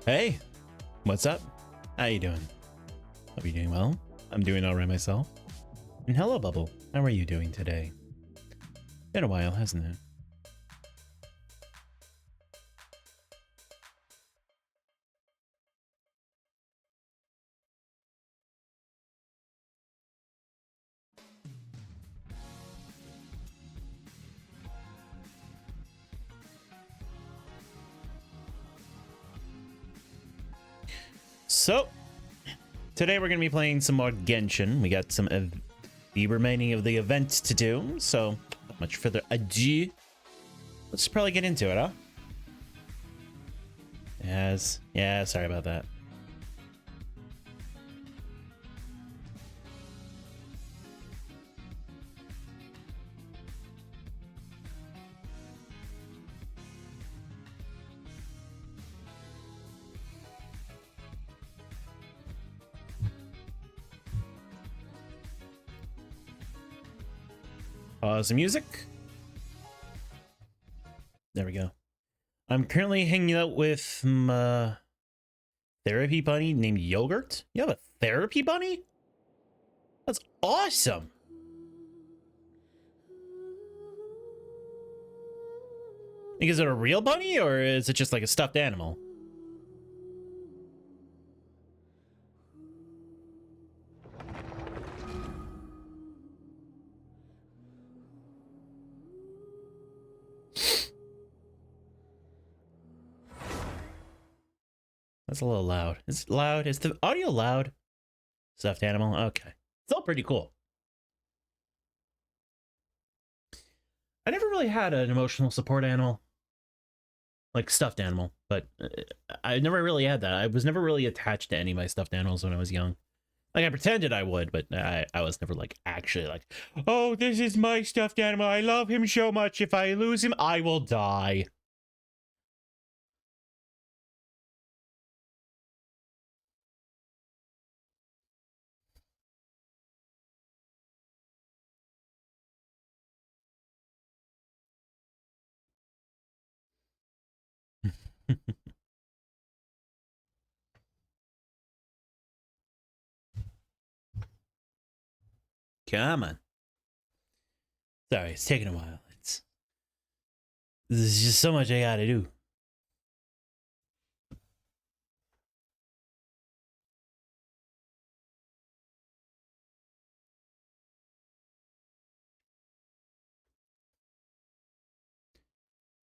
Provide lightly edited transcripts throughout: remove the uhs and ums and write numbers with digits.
Hey, what's up? How you doing? Hope you're doing well. I'm doing all right myself. And hello, Bubble. How are you doing today? Been a while, hasn't it? So, today we're going to be playing some more Genshin. We got some of the remaining of the event to do, so not much further ado. Let's probably get into it, huh? Yes. Yeah, sorry about that. Pause the music. There we go. I'm currently hanging out with my therapy bunny named Yogurt. You have a therapy bunny? That's awesome. Is it a real bunny or is it just like a stuffed animal? That's a little loud. Is it loud? Is the audio loud? Stuffed animal? Okay. It's all pretty cool. I never really had an emotional support animal. Like stuffed animal. But I never really had that. I was never really attached to any of my stuffed animals when I was young. Like I pretended I would, but I was never like actually like, oh, this is my stuffed animal. I love him so much. If I lose him, I will die. Come on. Sorry, it's taking a while. There's just so much I gotta do.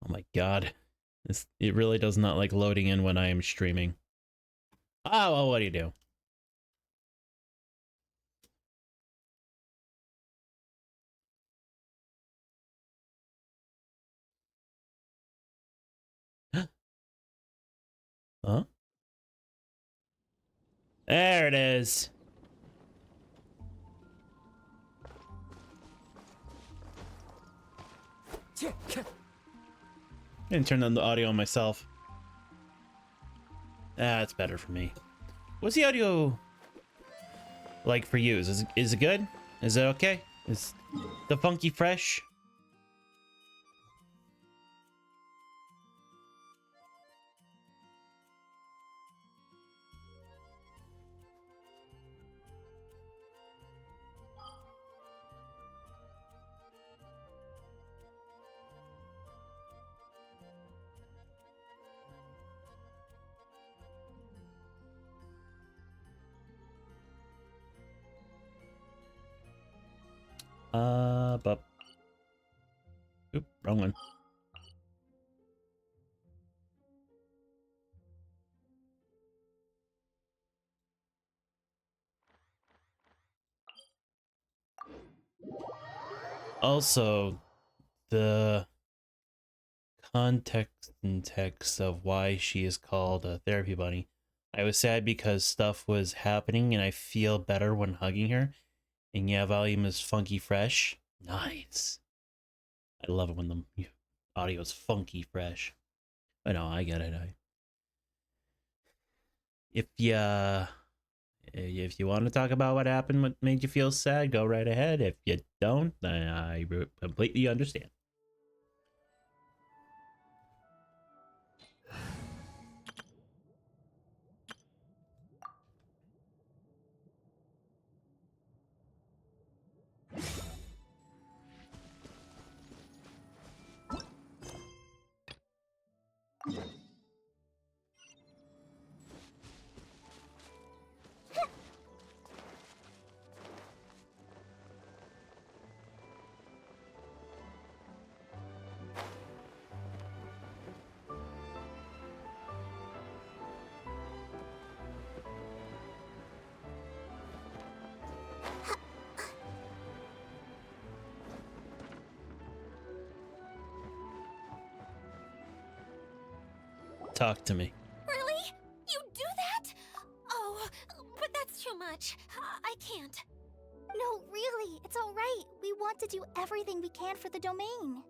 Oh my god. It really does not like loading in when I am streaming. Oh, well, what do you do? Huh? There it is. I didn't turn on the audio on myself. It's better for me. What's the audio like for you? Is it good? Is it okay? Is the funky fresh? But oop, wrong one. Also, the context and text of why she is called a therapy bunny. I was sad because stuff was happening and I feel better when hugging her. And yeah, volume is funky fresh. Nice. I love it when the audio is funky fresh. I know, I get it. If you want to talk about what happened, what made you feel sad, go right ahead. If you don't, then I completely understand. Talk to me. Really? You do that? Oh, but that's too much. I can't. No, really, it's all right. We want to do everything we can for the domain.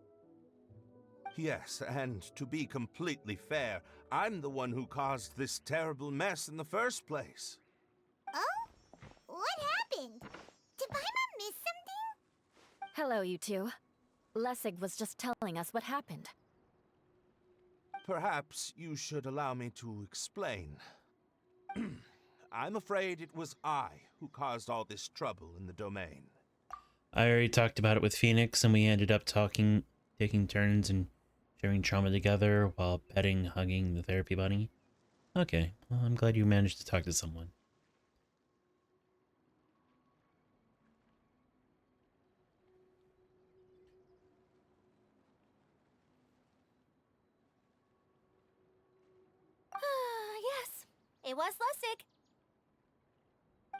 Yes, and to be completely fair, I'm the one who caused this terrible mess in the first place. Oh? What happened? Did Paimon miss something? Hello, you two. Lessig was just telling us what happened. Perhaps you should allow me to explain. I'm afraid it was I who caused all this trouble in the domain. I already talked about it with Phoenix, and we ended up taking turns and sharing trauma together while petting, hugging the therapy bunny. Okay, well, I'm glad you managed to talk to someone. Yes, it was Lessig.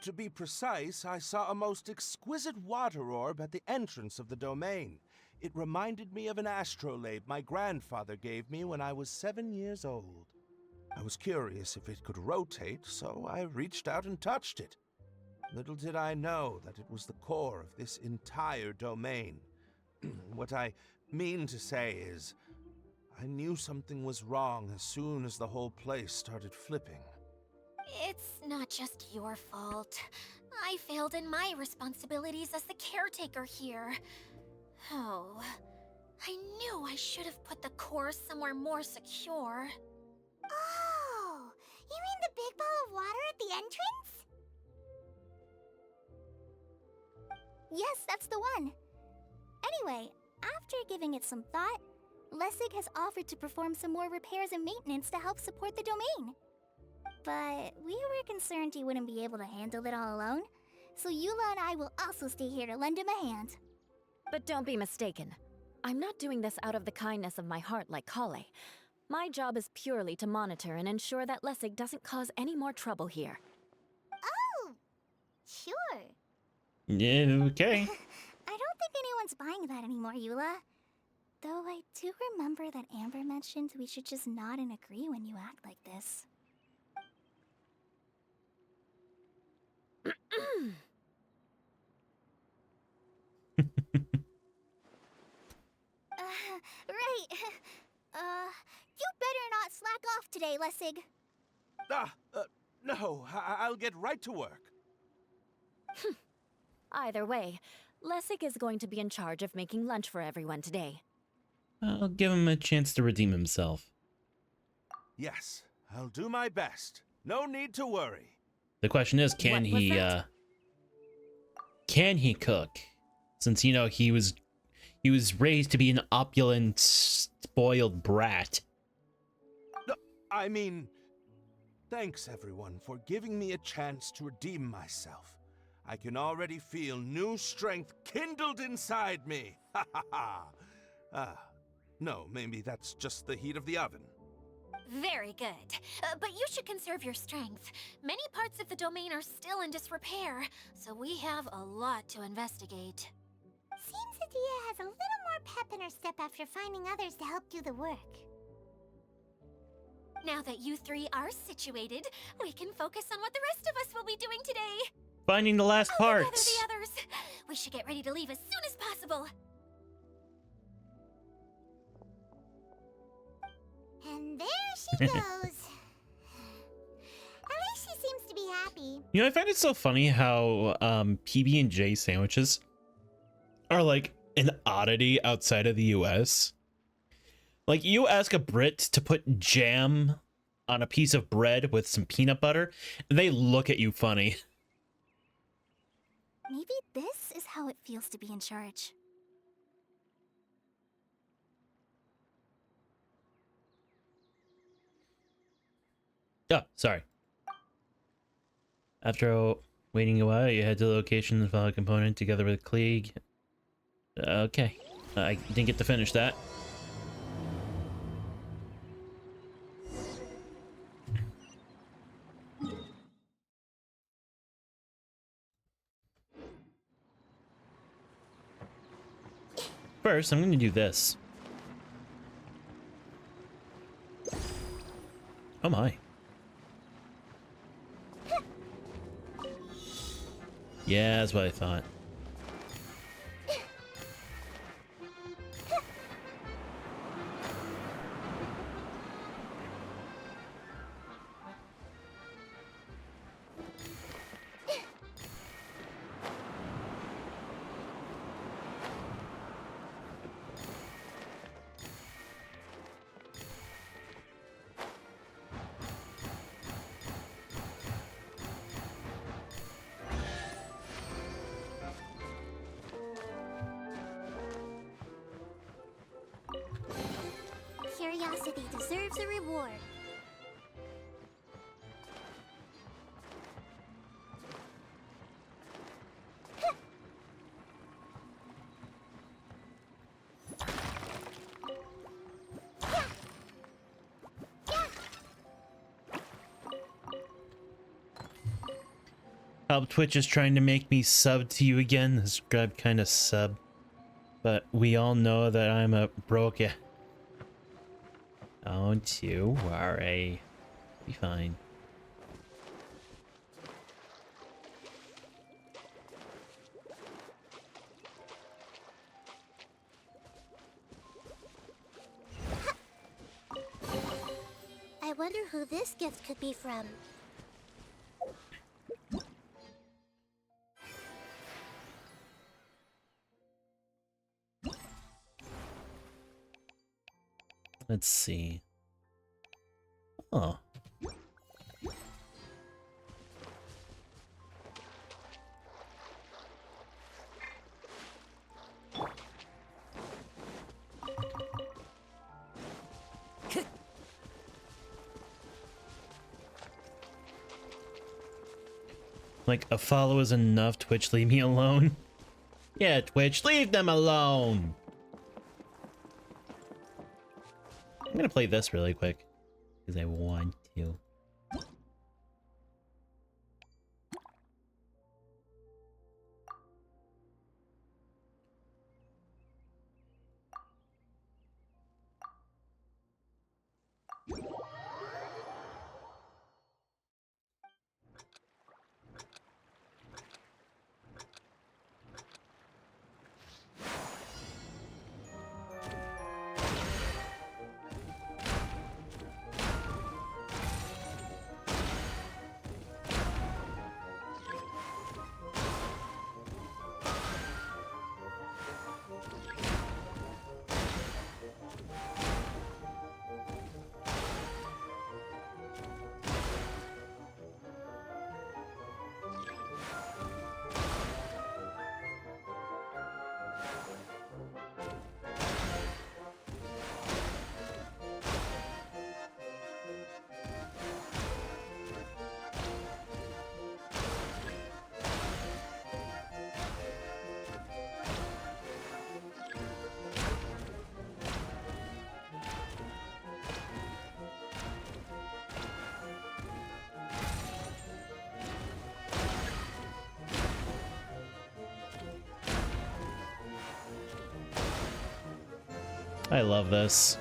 To be precise, I saw a most exquisite water orb at the entrance of the domain. It reminded me of an astrolabe my grandfather gave me when I was 7 years old. I was curious if it could rotate, so I reached out and touched it. Little did I know that it was the core of this entire domain. What I mean to say is, I knew something was wrong as soon as the whole place started flipping. It's not just your fault. I failed in my responsibilities as the caretaker here. Oh, I knew I should have put the core somewhere more secure. Oh, you mean the big ball of water at the entrance? Yes, that's the one. Anyway, after giving it some thought, Lessig has offered to perform some more repairs and maintenance to help support the domain. But we were concerned he wouldn't be able to handle it all alone, so Eula and I will also stay here to lend him a hand. But don't be mistaken. I'm not doing this out of the kindness of my heart like Kale. My job is purely to monitor and ensure that Lessig doesn't cause any more trouble here. Oh, sure. Yeah, okay. I don't think anyone's buying that anymore, Eula. Though I do remember that Amber mentioned we should just nod and agree when you act like this. Right. You better not slack off today, Lessig. No, I'll get right to work. Either way, Lessig is going to be in charge of making lunch for everyone today. I'll give him a chance to redeem himself. Yes, I'll do my best. No need to worry. The question is, can What was he that? can he cook? Since he was raised to be an opulent, spoiled brat. I mean, thanks everyone for giving me a chance to redeem myself. I can already feel new strength kindled inside me. Ha ha ha. No, maybe that's just the heat of the oven. Very good. But you should conserve your strength. Many parts of the domain are still in disrepair, so we have a lot to investigate. Seems Adia has a little more pep in her step after finding others to help do the work. Now that you three are situated, we can focus on what the rest of us will be doing today. Finding the last I'll gather parts. the others. We should get ready to leave as soon as possible. And there she goes. At least she seems to be happy. I find it so funny how PB&J sandwiches are like an oddity outside of the US. Like, you ask a Brit to put jam on a piece of bread with some peanut butter, and they look at you funny. Maybe this is how it feels to be in charge. Oh, sorry. After waiting a while, you head to the location and file a component together with Klieg. Okay. I didn't get to finish that. First, I'm going to do this. Oh my. Yeah, that's what I thought. Curiosity deserves a reward. Help Twitch is trying to make me sub to you again. This grab kind of sub. But we all know that I'm a broke. Don't you worry. Be fine. I wonder who this gift could be from. Let's see. Oh. Like, a follow is enough, Twitch, leave me alone. Yeah, Twitch, leave them alone. I'm gonna play this really quick, because I want to. I love this.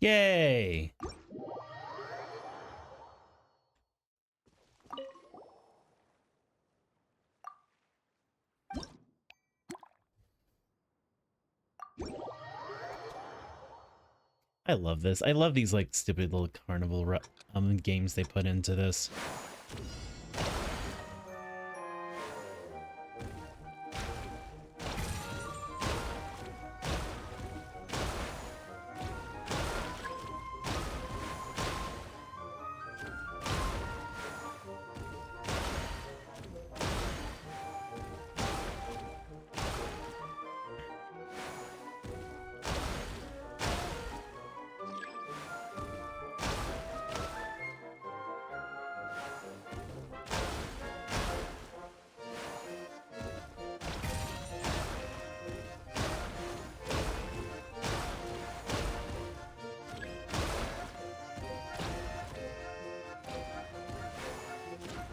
Yay! I love this. I love these like stupid little carnival games they put into this.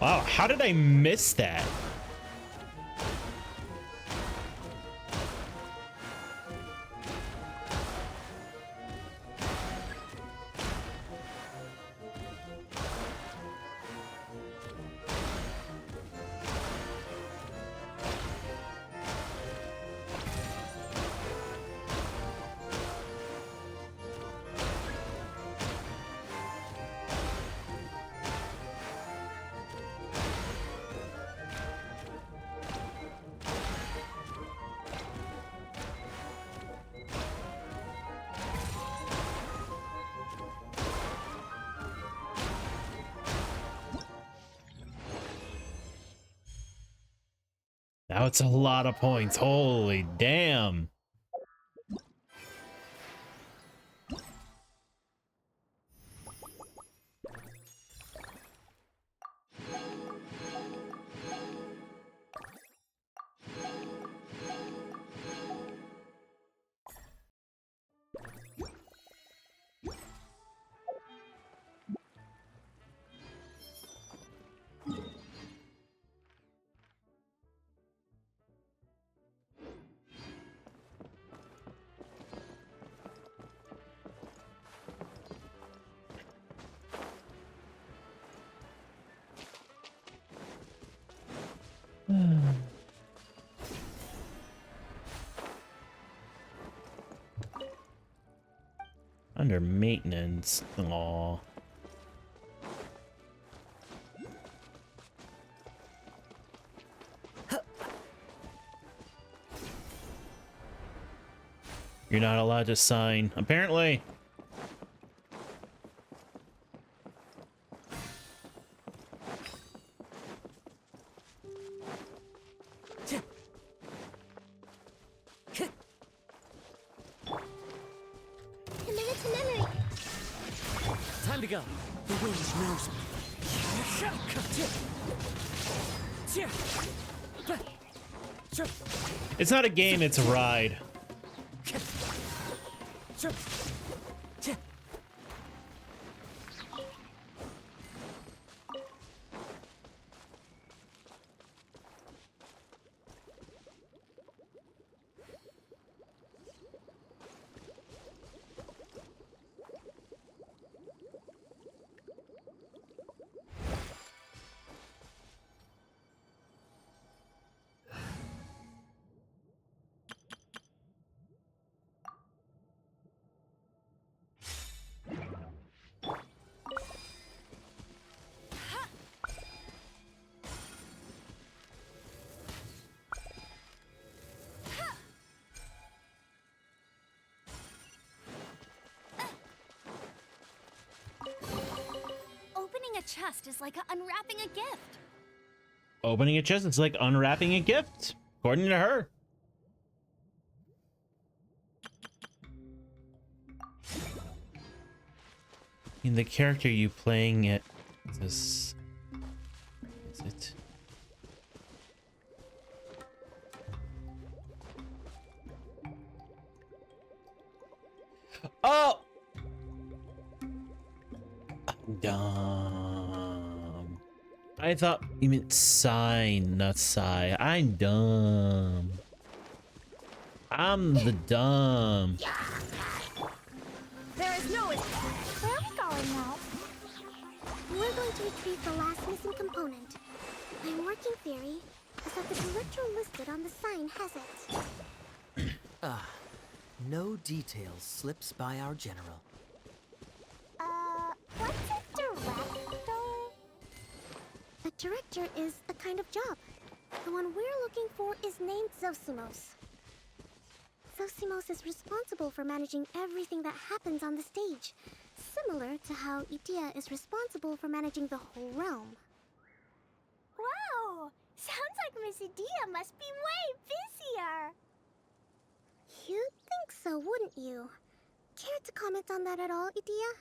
Wow, how did I miss that? Now it's a lot of points. Holy damn. Under maintenance. Aw. You're not allowed to sign, apparently. Time to go. The wind knows me. It's not a game, it's a ride. Opening a chest is like unwrapping a gift. Opening a chest is like unwrapping a gift, according to her. In the character you playing it, is it? Oh! I'm dumb. I thought you meant sign, not sigh. I'm dumb. I'm the dumb. There is no... Where are we going now? We're going to retrieve the last missing component. My working theory is that the director listed on the sign has it. No details slips by our general. director is a kind of job. The one we're looking for is named Zosimos. Zosimos is responsible for managing everything that happens on the stage, similar to how Edea is responsible for managing the whole realm. Wow! Sounds like Miss Edea must be way busier. You'd think so, wouldn't you? Care to comment on that at all, Edea?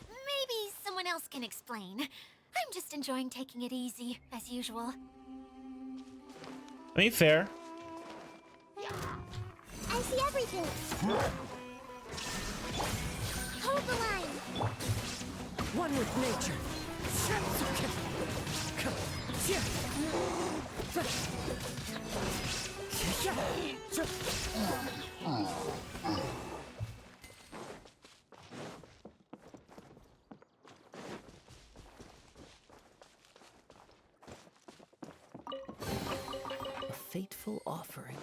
Maybe someone else can explain. I'm just enjoying taking it easy, as usual. I mean, fair. I see everything. Hold the line. One with nature. A fateful offering.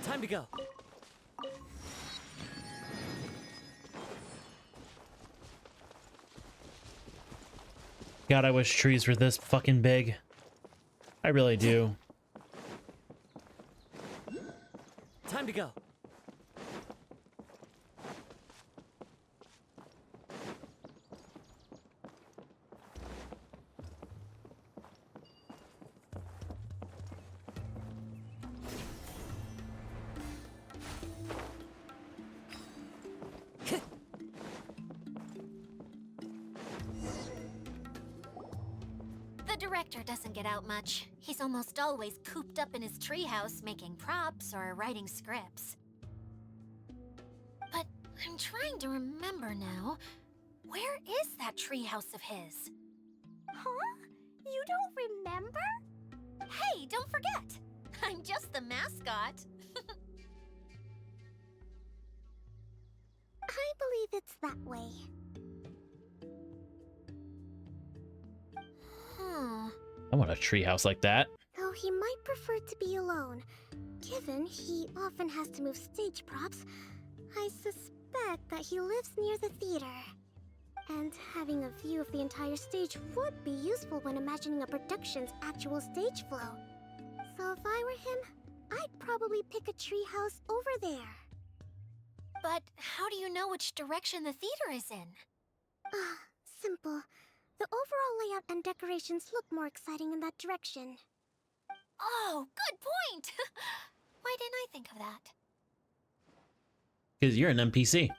Time to go. God, I wish trees were this fucking big. I really do. Time to go. The director doesn't get out much. He's almost always cooped up in his treehouse making props or writing scripts. But I'm trying to remember now. Where is that treehouse of his? Huh? You don't remember? Hey, don't forget! I'm just the mascot. I believe it's that way. Huh. I want a treehouse like that. Though he might prefer to be alone. Given he often has to move stage props, I suspect that he lives near the theater. And having a view of the entire stage would be useful when imagining a production's actual stage flow. So if I were him, I'd probably pick a treehouse over there. But how do you know which direction the theater is in? Simple. The overall layout and decorations look more exciting in that direction. Oh, good point! Why didn't I think of that? Because you're an NPC.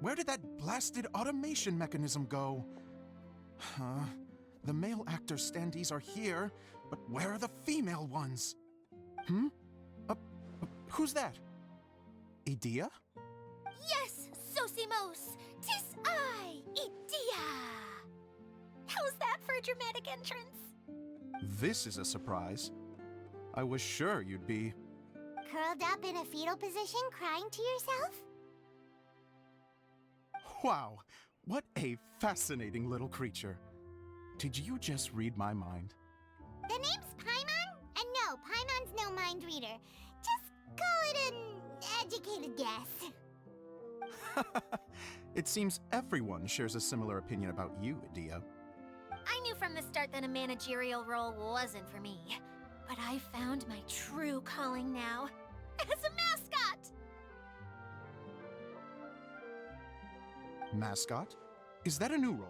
Where did that blasted automation mechanism go? The male actor standees are here, but where are the female ones? Who's that? Edea? Yes, Zosimos! 'Tis I, Edea! How's that for a dramatic entrance? This is a surprise. I was sure you'd be... Curled up in a fetal position, crying to yourself? Wow, what a fascinating little creature. Did you just read my mind? The name's Paimon? And no, Paimon's no mind reader. Just call it an educated guess. It seems everyone shares a similar opinion about you, Edea. I knew from the start that a managerial role wasn't for me. But I found my true calling now. As a mascot! Mascot? Is that a new role?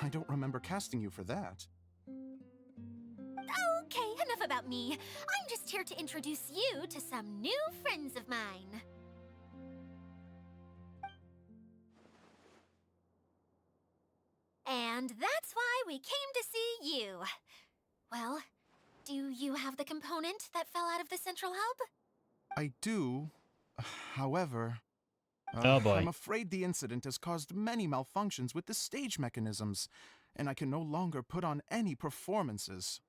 I don't remember casting you for that. Okay, enough about me. I'm just here to introduce you to some new friends of mine. And that's why we came to see you. Well, do you have the component that fell out of the central hub? I do. However, Oh boy. I'm afraid the incident has caused many malfunctions with the stage mechanisms, and I can no longer put on any performances.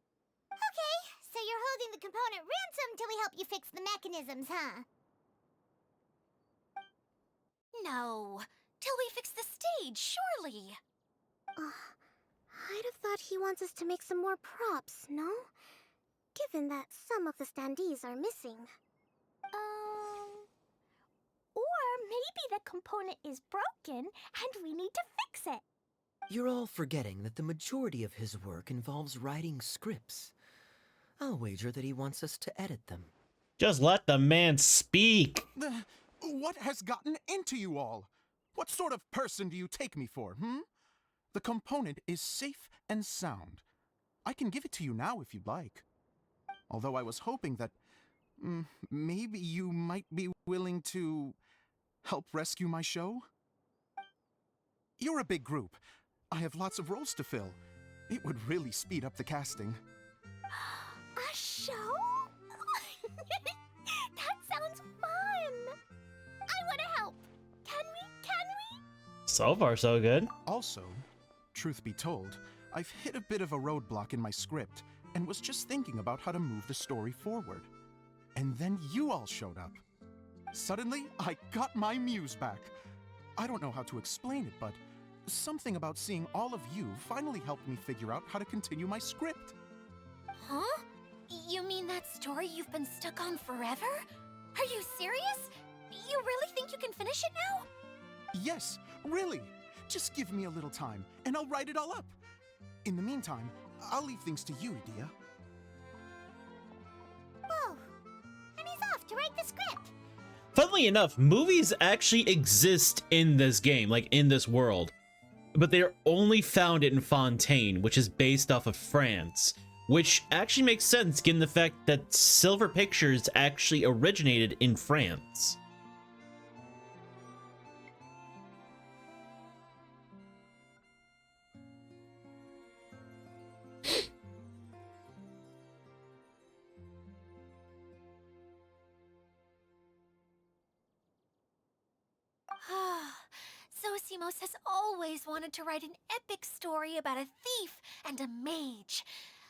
Okay, so you're holding the component ransom till we help you fix the mechanisms, huh? No, till we fix the stage, surely. I'd have thought he wants us to make some more props, no? Given that some of the standees are missing. Or maybe the component is broken and we need to fix it. You're all forgetting that the majority of his work involves writing scripts. I'll wager that he wants us to edit them. Just let the man speak. What has gotten into you all? What sort of person do you take me for, The component is safe and sound. I can give it to you now if you'd like. Although I was hoping that maybe you might be willing to help rescue my show? You're a big group. I have lots of roles to fill. It would really speed up the casting. A show? That sounds fun! I want to help. Can we? So far, so good. Also, truth be told, I've hit a bit of a roadblock in my script and was just thinking about how to move the story forward. And then you all showed up. Suddenly, I got my muse back. I don't know how to explain it, but something about seeing all of you finally helped me figure out how to continue my script. Huh? You mean that story you've been stuck on forever? Are you serious? You really think you can finish it now? Yes, really. Just give me a little time, and I'll write it all up. In the meantime, I'll leave things to you, Edea. Whoa! And he's off to write the script. Funnily enough, movies actually exist in this game, like in this world. But they're only found in Fontaine, which is based off of France. Which actually makes sense given the fact that Silver Pictures actually originated in France. Zosimos has always wanted to write an epic story about a thief and a mage.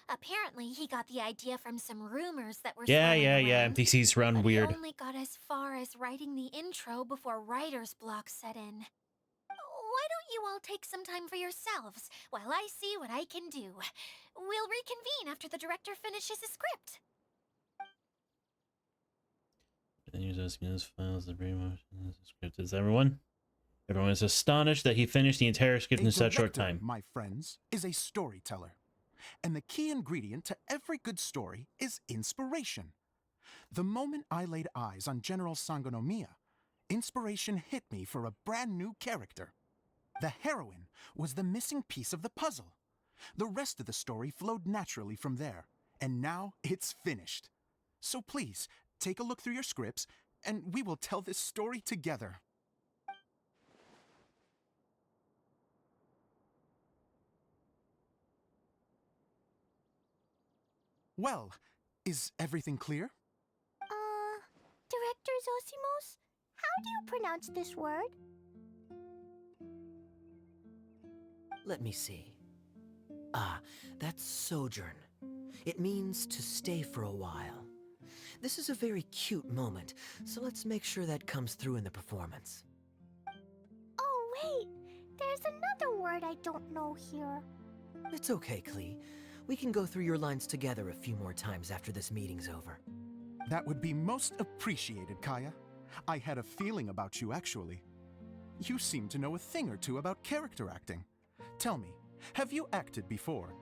Apparently, he got the idea from some rumors that were swirling around, NPCs run but weird. he only got as far as writing the intro before writer's block set in. Why don't you all take some time for yourselves while I see what I can do? We'll reconvene after the director finishes his script. Use those files, the script is everyone. Everyone is astonished that he finished the entire script in such short time. My friends, is a storyteller. And the key ingredient to every good story is inspiration. The moment I laid eyes on General Sangonomiya, inspiration hit me for a brand new character. The heroine was the missing piece of the puzzle. The rest of the story flowed naturally from there, and now it's finished. So please, take a look through your scripts, and we will tell this story together. Well, is everything clear? Director Zosimos, how do you pronounce this word? Let me see. Ah, that's sojourn. It means to stay for a while. This is a very cute moment, so let's make sure that comes through in the performance. Oh, wait. There's another word I don't know here. It's okay, Klee. We can go through your lines together a few more times after this meeting's over. That would be most appreciated, Kaya. I had a feeling about you, actually. You seem to know a thing or two about character acting. Tell me, have you acted before?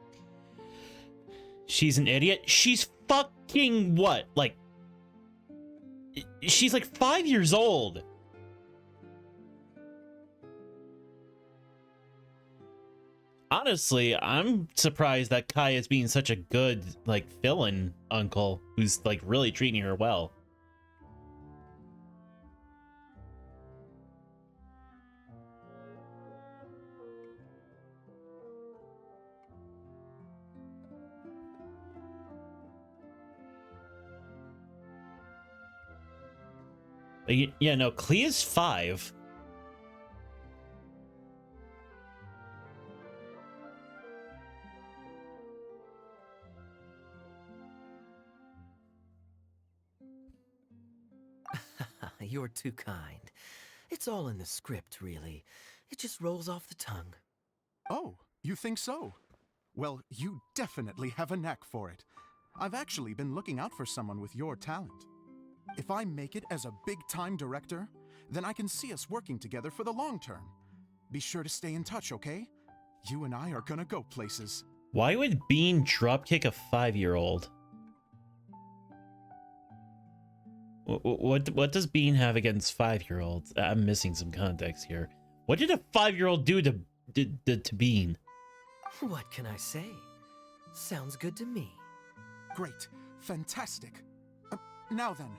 She's an idiot. She's fucking what? Like, she's like 5 years old. Honestly, I'm surprised that Kai is being such a good, like, fill-in uncle who's, like, really treating her well. Yeah, no, Clea's 5. You're too kind. It's all in the script, really. It just rolls off the tongue. Oh, you think so? Well, you definitely have a knack for it. I've actually been looking out for someone with your talent. If I make it as a big-time director, then I can see us working together for the long term. Be sure to stay in touch, okay? You and I are gonna go places. Why would Bean dropkick a 5-year-old? What does Bean have against 5-year-olds? I'm missing some context here. What did a 5-year-old do to Bean? What can I say? Sounds good to me. Great. Fantastic. Now then,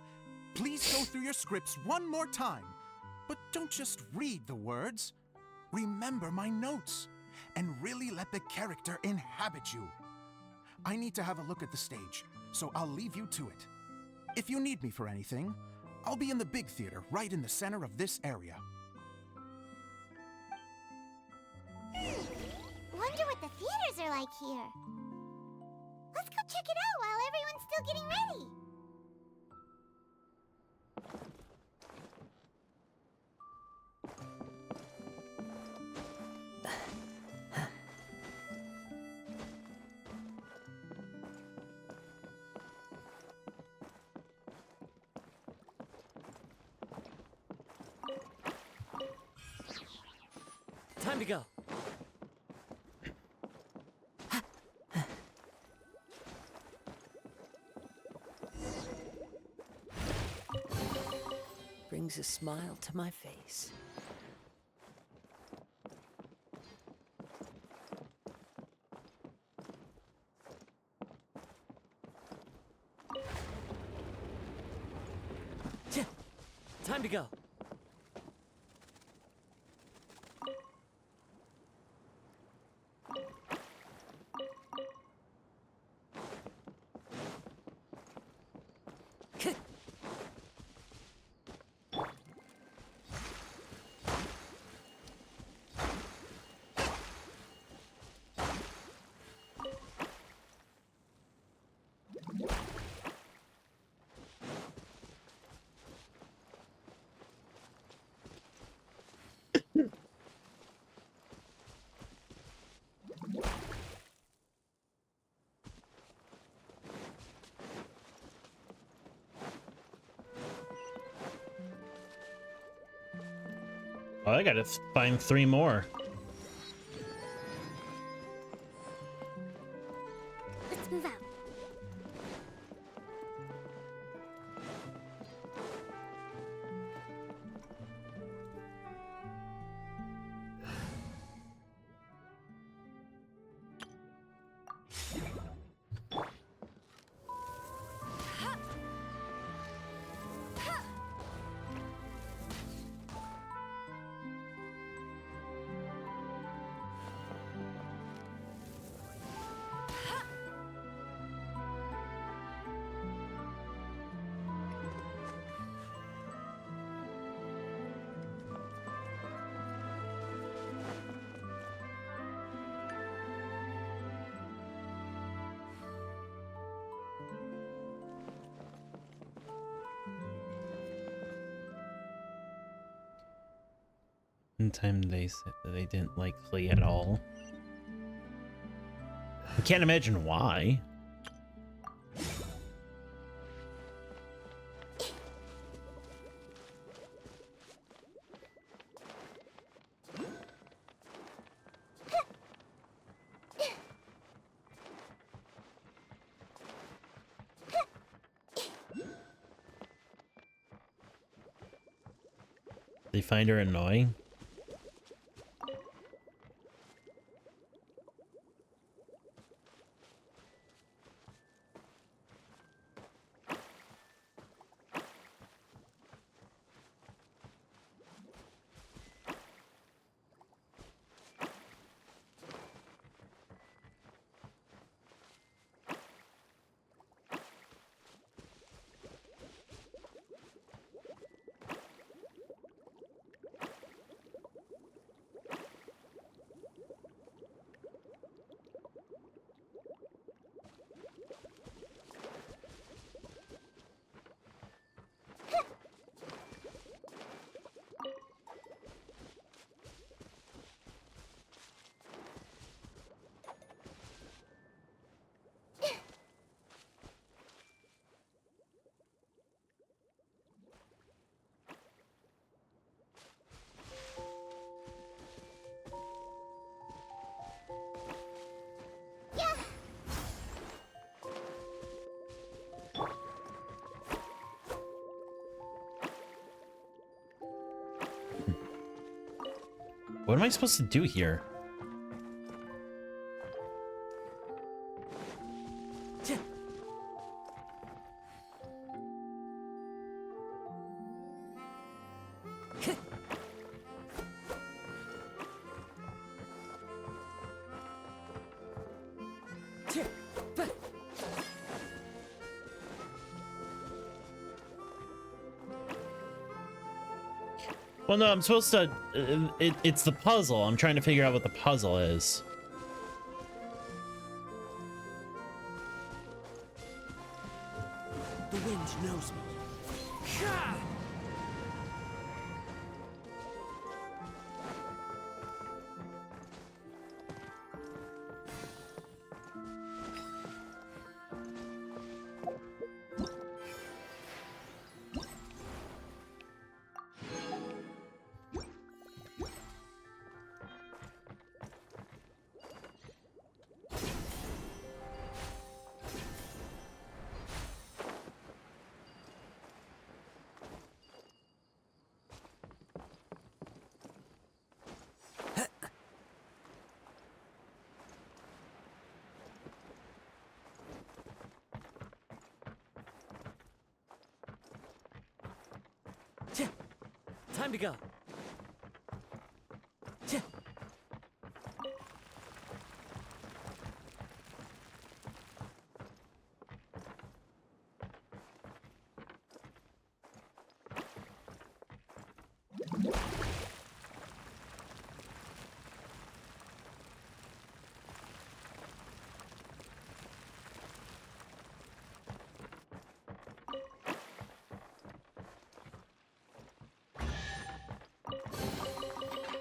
please go through your scripts one more time. But don't just read the words. Remember my notes. And really let the character inhabit you. I need to have a look at the stage, so I'll leave you to it. If you need me for anything, I'll be in the big theater right in the center of this area. Wonder what the theaters are like here. Let's go check it out while everyone's still getting ready. Time to go. Brings a smile to my face. Time to go. Oh, I gotta find 3 more. Let's move out. One time they said that they didn't like Clee at all. I can't imagine why. They find her annoying. What am I supposed to do here? Well, no, I'm supposed to... it's the puzzle. I'm trying to figure out what the puzzle is. The wind knows me. Time to go.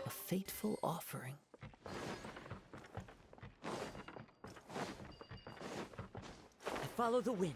A fateful offering. I follow the wind.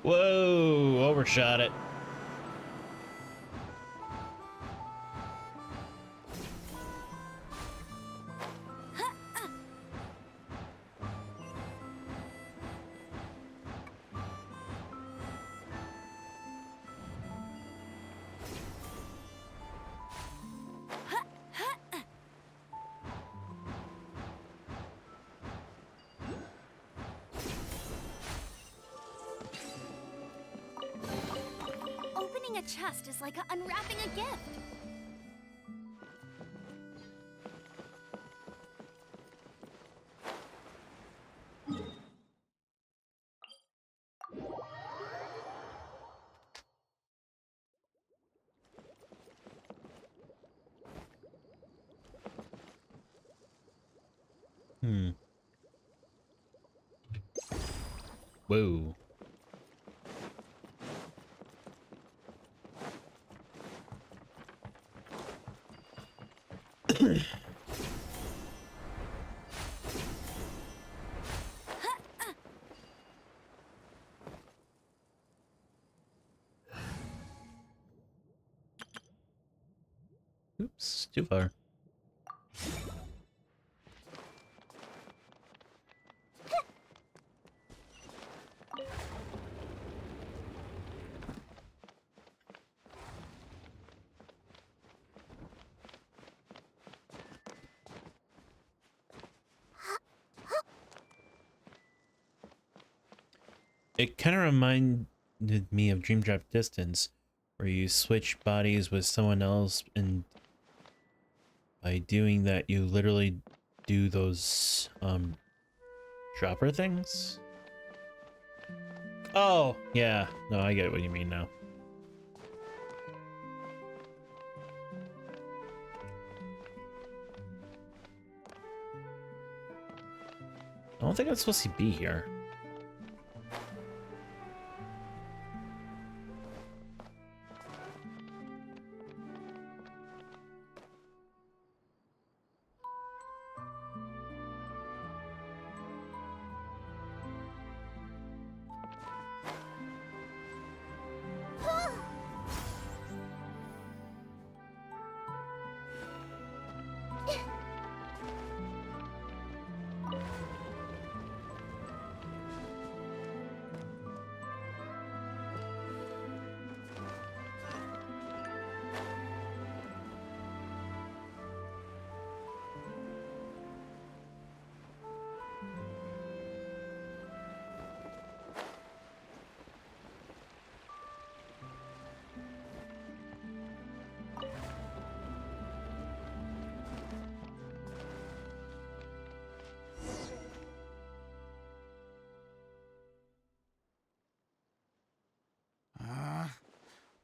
Whoa, overshot it. Opening a chest is like unwrapping a gift. Whoa. Oops, too far. It kind of reminded me of Dream Drop Distance, where you switch bodies with someone else, and by doing that, you literally do those Dropper things? Oh, yeah. No, I get what you mean now. I don't think I'm supposed to be here.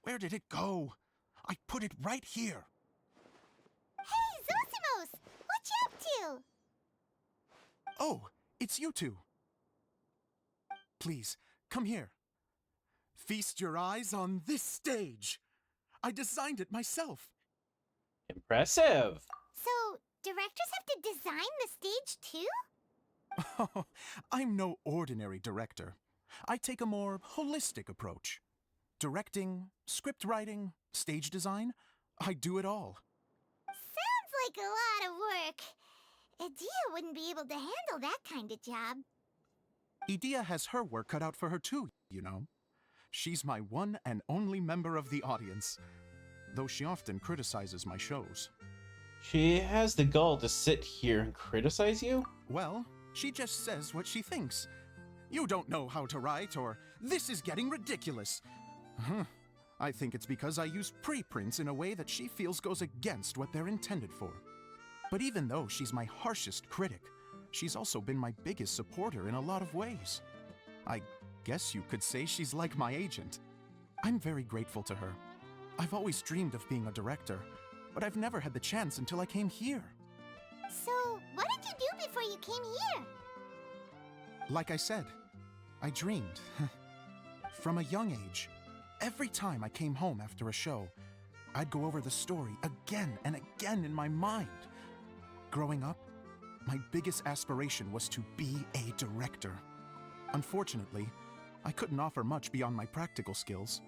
Where did it go? I put it right here. Hey, Zosimos! What you up to? Oh, it's you two. Please, come here. Feast your eyes on this stage. I designed it myself. Impressive. So, directors have to design the stage too? Oh, I'm no ordinary director. I take a more holistic approach. Directing, script writing, stage design, I do it all. Sounds like a lot of work. Adia wouldn't be able to handle that kind of job. Edea has her work cut out for her too, you know. She's my one and only member of the audience, though she often criticizes my shows. She has the gall to sit here and criticize you? Well, she just says what she thinks. You don't know how to write, or this is getting ridiculous. I think it's because I use preprints in a way that she feels goes against what they're intended for. But even though she's my harshest critic, she's also been my biggest supporter in a lot of ways. I guess you could say she's like my agent. I'm very grateful to her. I've always dreamed of being a director, but I've never had the chance until I came here. So, what did you do before you came here? Like I said, I dreamed. From a young age, every time I came home after a show, I'd go over the story again and again in my mind. Growing up, my biggest aspiration was to be a director. Unfortunately, I couldn't offer much beyond my practical skills,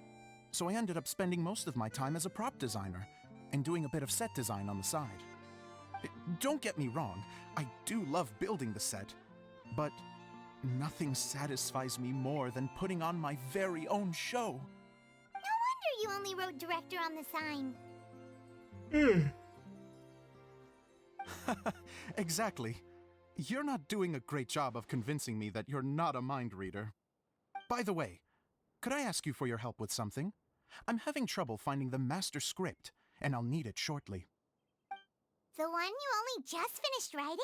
so I ended up spending most of my time as a prop designer and doing a bit of set design on the side. Don't get me wrong, I do love building the set, but nothing satisfies me more than putting on my very own show. No wonder you only wrote director on the sign. Exactly. You're not doing a great job of convincing me that you're not a mind reader. By the way, could I ask you for your help with something? I'm having trouble finding the master script, and I'll need it shortly. The one you only just finished writing?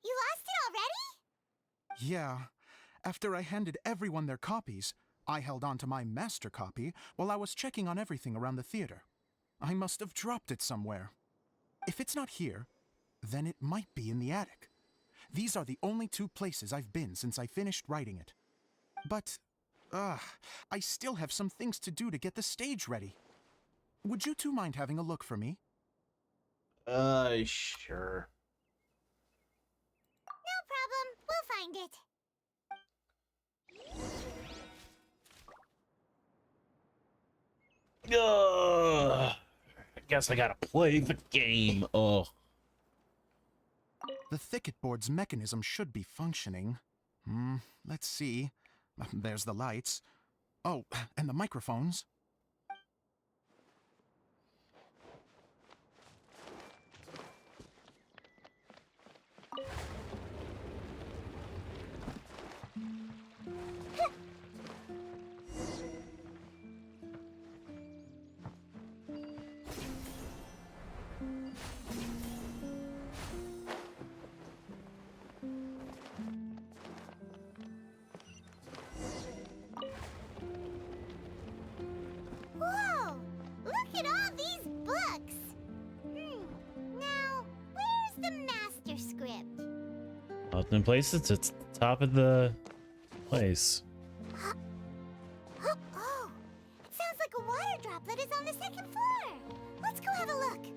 You lost it already? Yeah. After I handed everyone their copies, I held on to my master copy while I was checking on everything around the theater. I must have dropped it somewhere. If it's not here, then it might be in the attic. These are the only two places I've been since I finished writing it. But, I still have some things to do to get the stage ready. Would you two mind having a look for me? Sure. No problem. We'll find it. Ugh. I guess I gotta play the game. Oh. The thicket board's mechanism should be functioning. Let's see. There's the lights. Oh, and the microphones. Locked in place. It's at the top of the place. Oh, it sounds like a water droplet is on the second floor. Let's go have a look.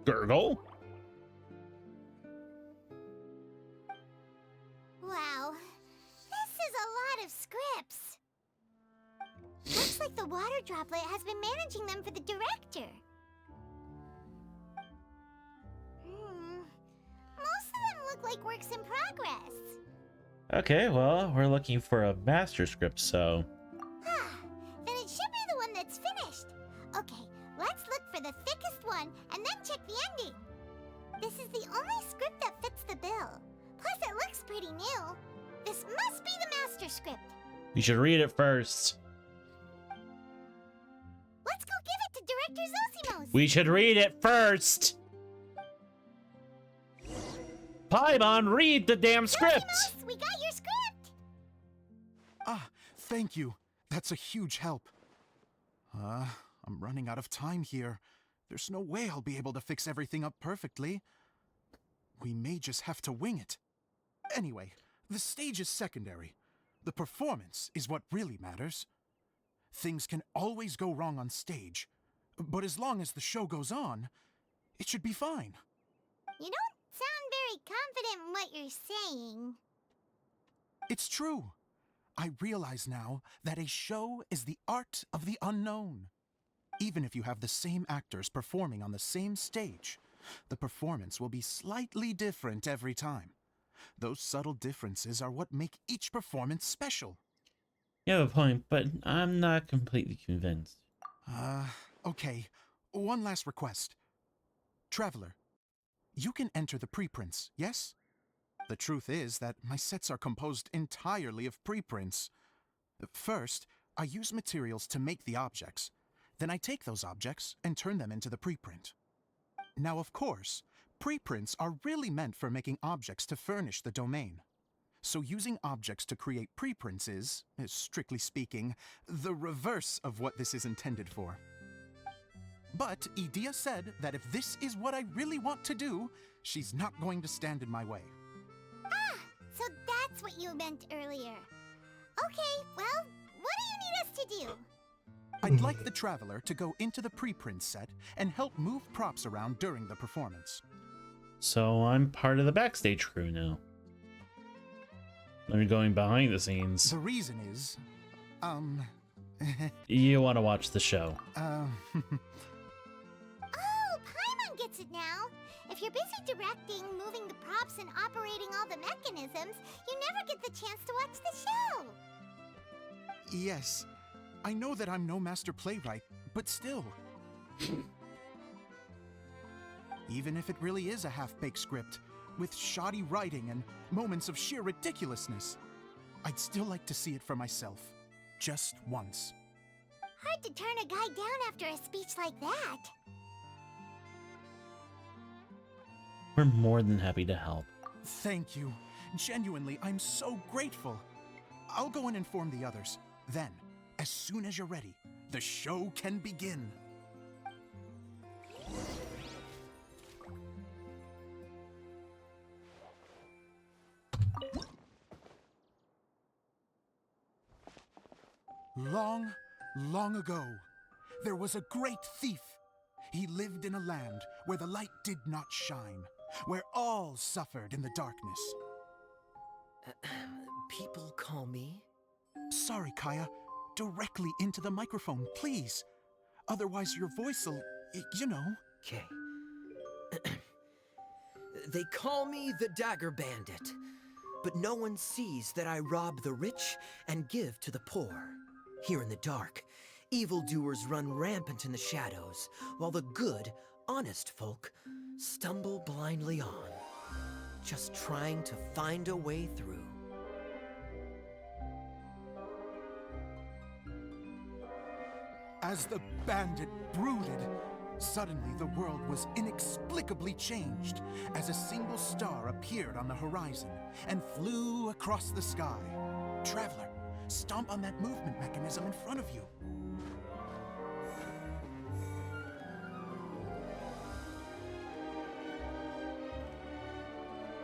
Gurgle? Wow, this is a lot of scripts. Looks like the water droplet has been managing them for the director. Most of them look like works in progress. Okay, well, we're looking for a master script, so... Then it should be the one that's finished. Okay, let's look for the thickest one and then check the ending. This is the only script that fits the bill. Plus, it looks pretty new. This must be the master script. We should read it first. Let's go give it to Director Zosimos. We should read it first! Paimon, read the damn script! Zosimos, we got your script. Ah, thank you. That's a huge help. I'm running out of time here. There's no way I'll be able to fix everything up perfectly. We may just have to wing it. Anyway, the stage is secondary. The performance is what really matters. Things can always go wrong on stage, but as long as the show goes on, it should be fine. You don't sound very confident in what you're saying. It's true. I realize now that a show is the art of the unknown. Even if you have the same actors performing on the same stage, the performance will be slightly different every time. Those subtle differences are what make each performance special. You have a point, but I'm not completely convinced. Okay. One last request. Traveler, you can enter the preprints, yes? The truth is that my sets are composed entirely of preprints. First, I use materials to make the objects. Then I take those objects and turn them into the preprint. Now, of course, preprints are really meant for making objects to furnish the domain. So using objects to create preprints is, strictly speaking, the reverse of what this is intended for. But Edea said that if this is what I really want to do, she's not going to stand in my way. Ah, so that's what you meant earlier. Okay, well, what do you need us to do? I'd like the Traveler to go into the preprint set and help move props around during the performance. So I'm part of the backstage crew now. I'm going behind the scenes. The reason is, You want to watch the show. Oh, Paimon gets it now. If you're busy directing, moving the props, and operating all the mechanisms, you never get the chance to watch the show. Yes, I know that I'm no master playwright, but still. Even if it really is a half-baked script, with shoddy writing and moments of sheer ridiculousness, I'd still like to see it for myself, just once. Hard to turn a guy down after a speech like that. We're more than happy to help. Thank you. Genuinely, I'm so grateful. I'll go and inform the others. Then, as soon as you're ready, the show can begin. Long, long ago, there was a great thief. He lived in a land where the light did not shine, where all suffered in the darkness. People call me? Sorry, Kaya. Directly into the microphone, please. Otherwise your voice'll, you know. Okay. They call me the Dagger Bandit, but no one sees that I rob the rich and give to the poor. Here in the dark, evildoers run rampant in the shadows, while the good, honest folk stumble blindly on, just trying to find a way through. As the bandit brooded, suddenly the world was inexplicably changed as a single star appeared on the horizon and flew across the sky. Traveler, stomp on that movement mechanism in front of you.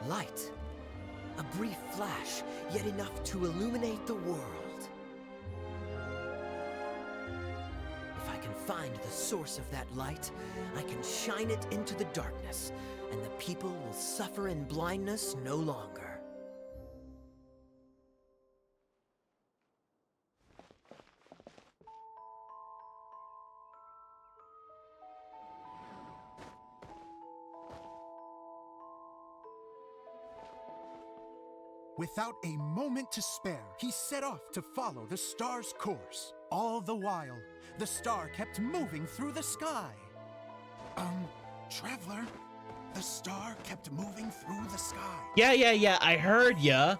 Light. A brief flash, yet enough to illuminate the world. If I can find the source of that light, I can shine it into the darkness, and the people will suffer in blindness no longer. Without a moment to spare, he set off to follow the star's course. All the while, the star kept moving through the sky. Traveler, the star kept moving through the sky. Yeah, I heard ya.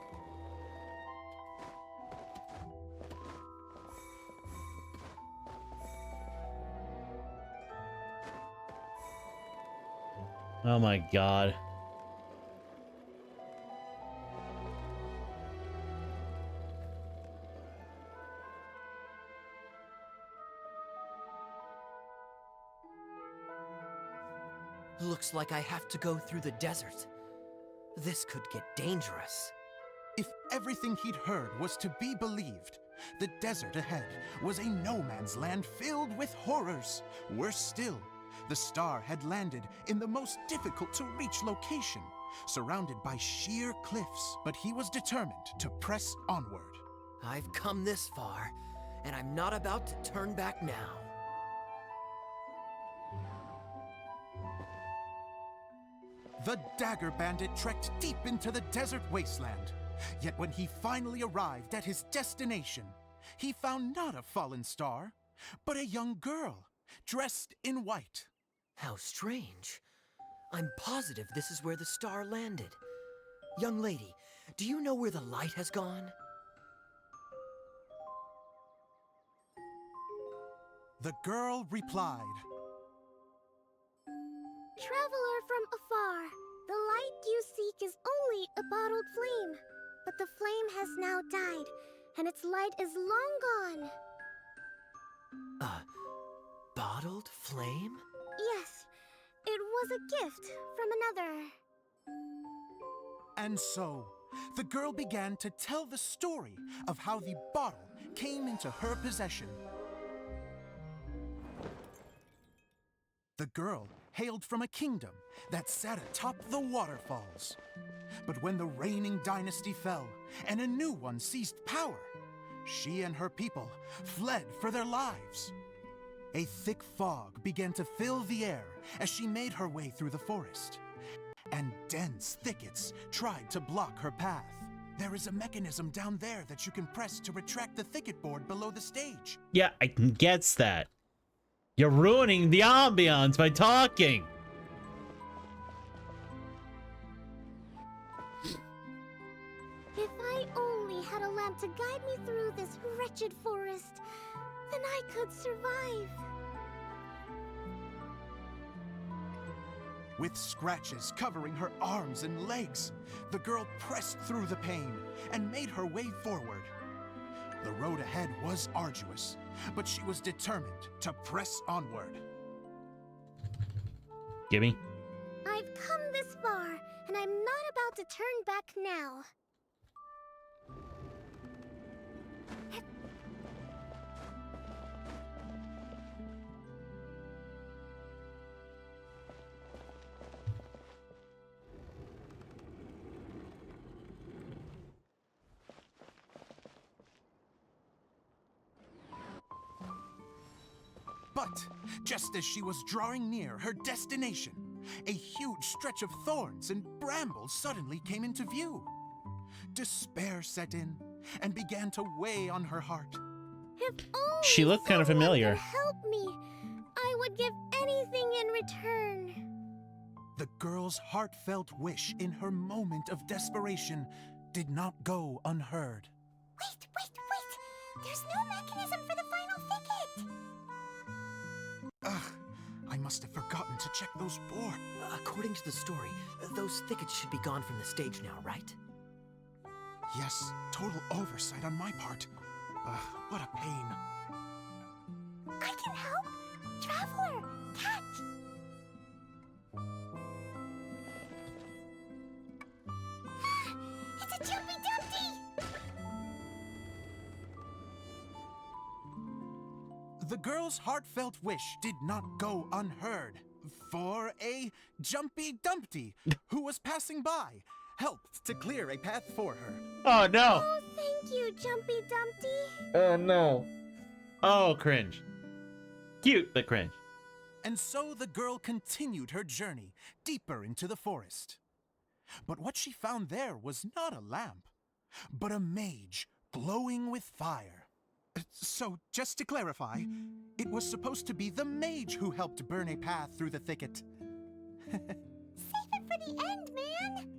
Oh my god. Looks like I have to go through the desert. This could get dangerous. If everything he'd heard was to be believed, the desert ahead was a no-man's land filled with horrors. Worse still, the star had landed in the most difficult-to-reach location, surrounded by sheer cliffs. But he was determined to press onward. I've come this far, and I'm not about to turn back now. The Dagger Bandit trekked deep into the desert wasteland. Yet when he finally arrived at his destination, he found not a fallen star, but a young girl, dressed in white. How strange. I'm positive this is where the star landed. Young lady, do you know where the light has gone? The girl replied, Traveler from afar, the light you seek is only a bottled flame. But the flame has now died, and its light is long gone. Bottled flame? Yes, it was a gift from another. and so the girl began to tell the story of how the bottle came into her possession. The girl hailed from a kingdom that sat atop the waterfalls. But when the reigning dynasty fell and a new one seized power, she and her people fled for their lives. A thick fog began to fill the air as she made her way through the forest, and dense thickets tried to block her path. There is a mechanism down there that you can press to retract the thicket board below the stage. Yeah, I can guess that. You're ruining the ambiance by talking. If I only had a lamp to guide me through this wretched forest, then I could survive. With scratches covering her arms and legs, the girl pressed through the pain and made her way forward. The road ahead was arduous, but she was determined to press onward. Gimme. I've come this far, and I'm not about to turn back now. But just as she was drawing near her destination, a huge stretch of thorns and brambles suddenly came into view. Despair set in and began to weigh on her heart. If only She looked kind of someone familiar. could help me, I would give anything in return. The girl's heartfelt wish in her moment of desperation did not go unheard. Wait! There's no mechanism for the final thicket! Ugh, I must have forgotten to check those boards. According to the story, those thickets should be gone from the stage now, right? Yes, total oversight on my part. Ugh, what a pain. I can help! Traveler! Catch! The girl's heartfelt wish did not go unheard, for a Jumpy Dumpty, who was passing by, helped to clear a path for her. Oh no! Oh, thank you, Jumpy Dumpty. Oh no! Oh, cringe. Cute, but cringe. And so the girl continued her journey deeper into the forest. But what she found there was not a lamp, but a mage glowing with fire. So, just to clarify, it was supposed to be the mage who helped burn a path through the thicket. Save it for the end, man!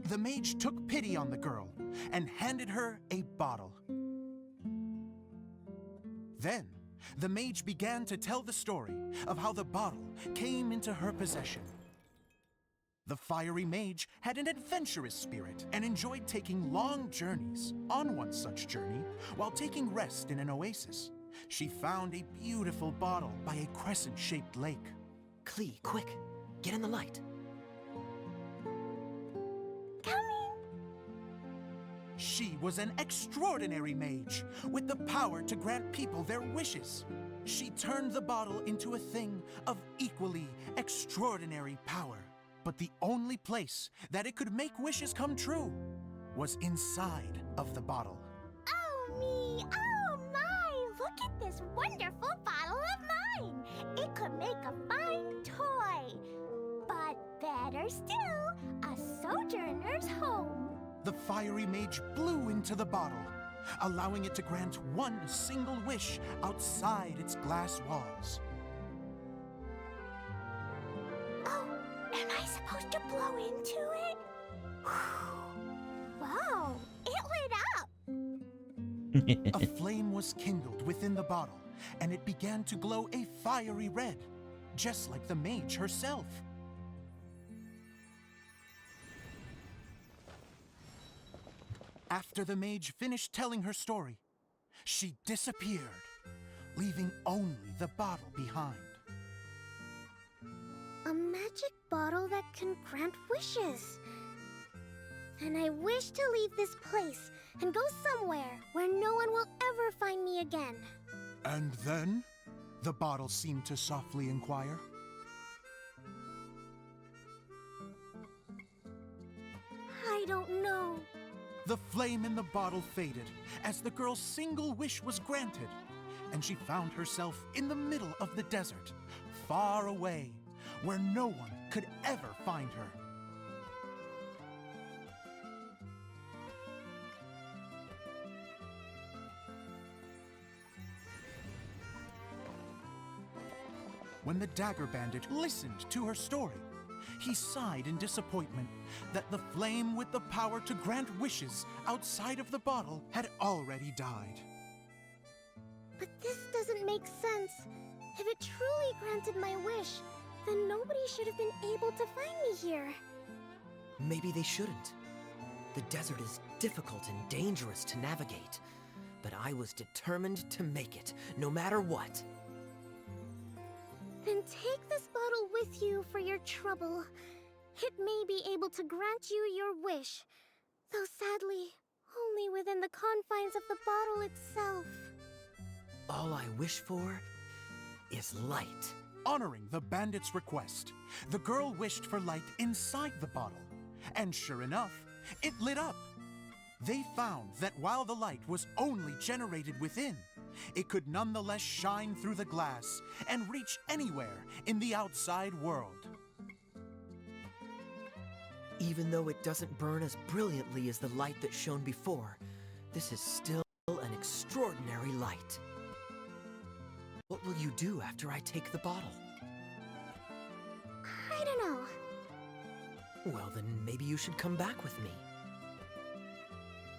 The mage took pity on the girl and handed her a bottle. Then, the mage began to tell the story of how the bottle came into her possession. The fiery mage had an adventurous spirit and enjoyed taking long journeys. On one such journey, while taking rest in an oasis, she found a beautiful bottle by a crescent-shaped lake. Klee, quick, get in the light. Coming! She was an extraordinary mage with the power to grant people their wishes. She turned the bottle into a thing of equally extraordinary power. But the only place that it could make wishes come true was inside of the bottle. Oh me! Oh my! Look at this wonderful bottle of mine! It could make a fine toy! But better still, a sojourner's home! The fiery mage blew into the bottle, allowing it to grant one single wish outside its glass walls. Oh, am I supposed to blow into it? Wow, it lit up! A flame was kindled within the bottle, and it began to glow a fiery red, just like the mage herself. After the mage finished telling her story, she disappeared, leaving only the bottle behind. A magic bottle that can grant wishes. And I wish to leave this place and go somewhere where no one will ever find me again. And then, the bottle seemed to softly inquire. I don't know. The flame in the bottle faded as the girl's single wish was granted, and she found herself in the middle of the desert, far away, where no one could ever find her. When the Dagger Bandit listened to her story, he sighed in disappointment that the flame with the power to grant wishes outside of the bottle had already died. But this doesn't make sense. If it truly granted my wish, then nobody should have been able to find me here. Maybe they shouldn't. The desert is difficult and dangerous to navigate, but I was determined to make it, no matter what. Then take this bottle with you for your trouble. It may be able to grant you your wish, though sadly, only within the confines of the bottle itself. All I wish for is light. Honoring the bandit's request, the girl wished for light inside the bottle, and sure enough, it lit up. They found that while the light was only generated within, it could nonetheless shine through the glass and reach anywhere in the outside world. Even though it doesn't burn as brilliantly as the light that shone before, this is still an extraordinary light. What will you do after I take the bottle? I don't know. Well, then maybe you should come back with me.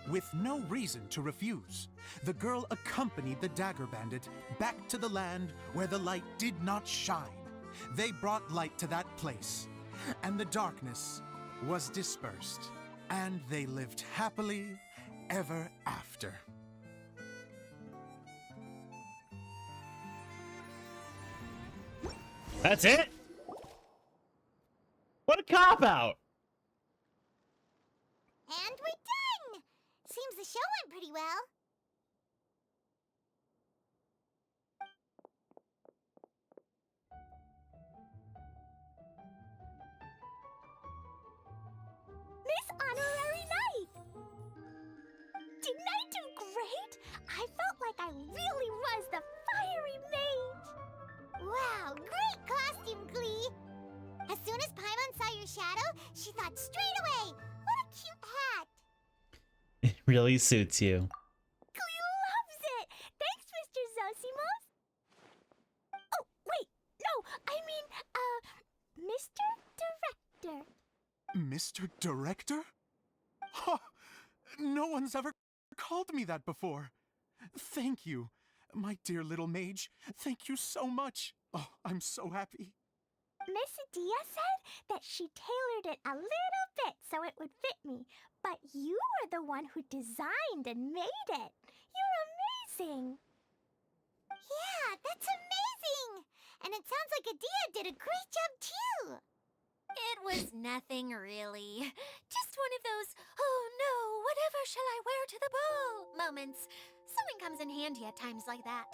With no reason to refuse, the girl accompanied the Dagger Bandit back to the land where the light did not shine. They brought light to that place, and the darkness was dispersed, and they lived happily ever after. That's it? What a cop-out! And we're done! Seems the show went pretty well. your shadow, she thought straight away. What a cute hat. It really suits you. Cleo loves it. Thanks, Mr. Zosimos. Oh, wait. No, I mean, Mr. Director. Mr. Director? Ha! No one's ever called me that before. Thank you, my dear little mage. Thank you so much. Oh, I'm so happy. Miss Dia said that she tailored it a little bit so it would fit me, but you were the one who designed and made it. You're amazing. Yeah, that's amazing. And it sounds like Adia did a great job too. It was nothing really. Just one of those, oh no, whatever shall I wear to the ball moments. Sewing comes in handy at times like that.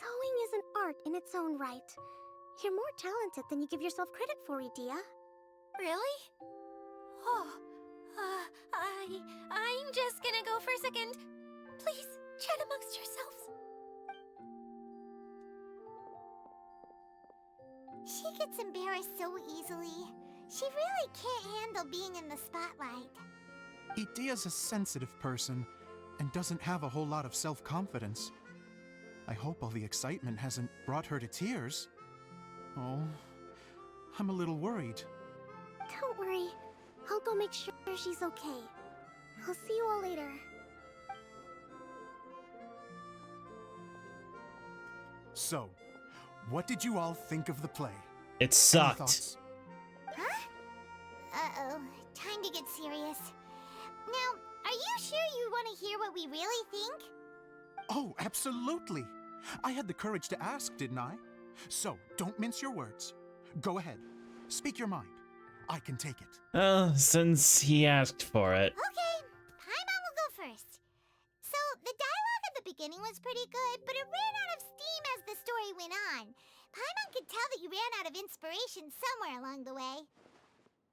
Sewing is an art in its own right. You're more talented than you give yourself credit for, Idia. Really? Oh, I'm just gonna go for a second. Please, chat amongst yourselves. She gets embarrassed so easily. She really can't handle being in the spotlight. Idia's a sensitive person and doesn't have a whole lot of self-confidence. I hope all the excitement hasn't brought her to tears. Oh, I'm a little worried. Don't worry. I'll go make sure she's okay. I'll see you all later. So, what did you all think of the play? It Any sucked. thoughts? Huh? Uh-oh. Time to get serious. Now, are you sure you want to hear what we really think? Oh, absolutely. I had the courage to ask, didn't I? So, don't mince your words. Go ahead. Speak your mind. I can take it. Since he asked for it. Okay, Paimon will go first. So, the dialogue at the beginning was pretty good, but it ran out of steam as the story went on. Paimon could tell that you ran out of inspiration somewhere along the way.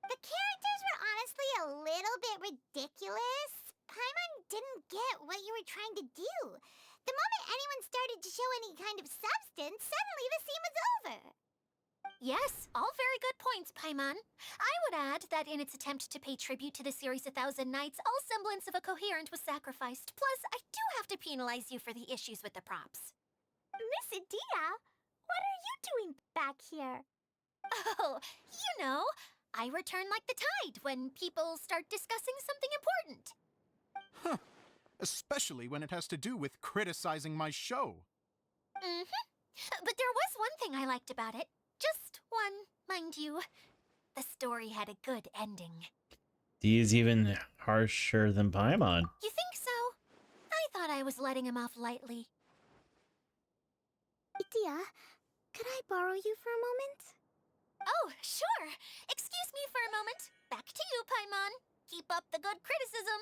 The characters were honestly a little bit ridiculous. Paimon didn't get what you were trying to do. The moment anyone started to show any kind of substance, suddenly the scene was over. Yes, all very good points, Paimon. I would add that in its attempt to pay tribute to the series 1,000 Nights, all semblance of a coherent was sacrificed. Plus, I do have to penalize you for the issues with the props. Miss Adia, what are you doing back here? Oh, you know, I return like the tide when people start discussing something important. Huh. Especially when it has to do with criticizing my show. But there was one thing I liked about it. Just one, mind you. The story had a good ending. He's even harsher than Paimon. You think so? I thought I was letting him off lightly. Idia, could I borrow you for a moment? Oh, sure. Excuse me for a moment. Back to you, Paimon. Keep up the good criticism.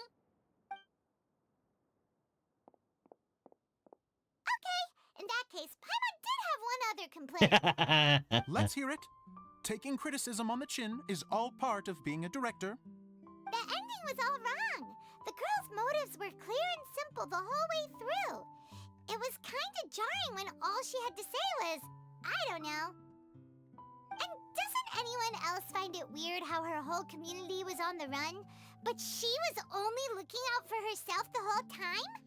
Okay, in that case, Paimon did have one other complaint. Let's hear it. Taking criticism on the chin is all part of being a director. The ending was all wrong. The girl's motives were clear and simple the whole way through. It was kinda jarring when all she had to say was, I don't know. And doesn't anyone else find it weird how her whole community was on the run, but she was only looking out for herself the whole time?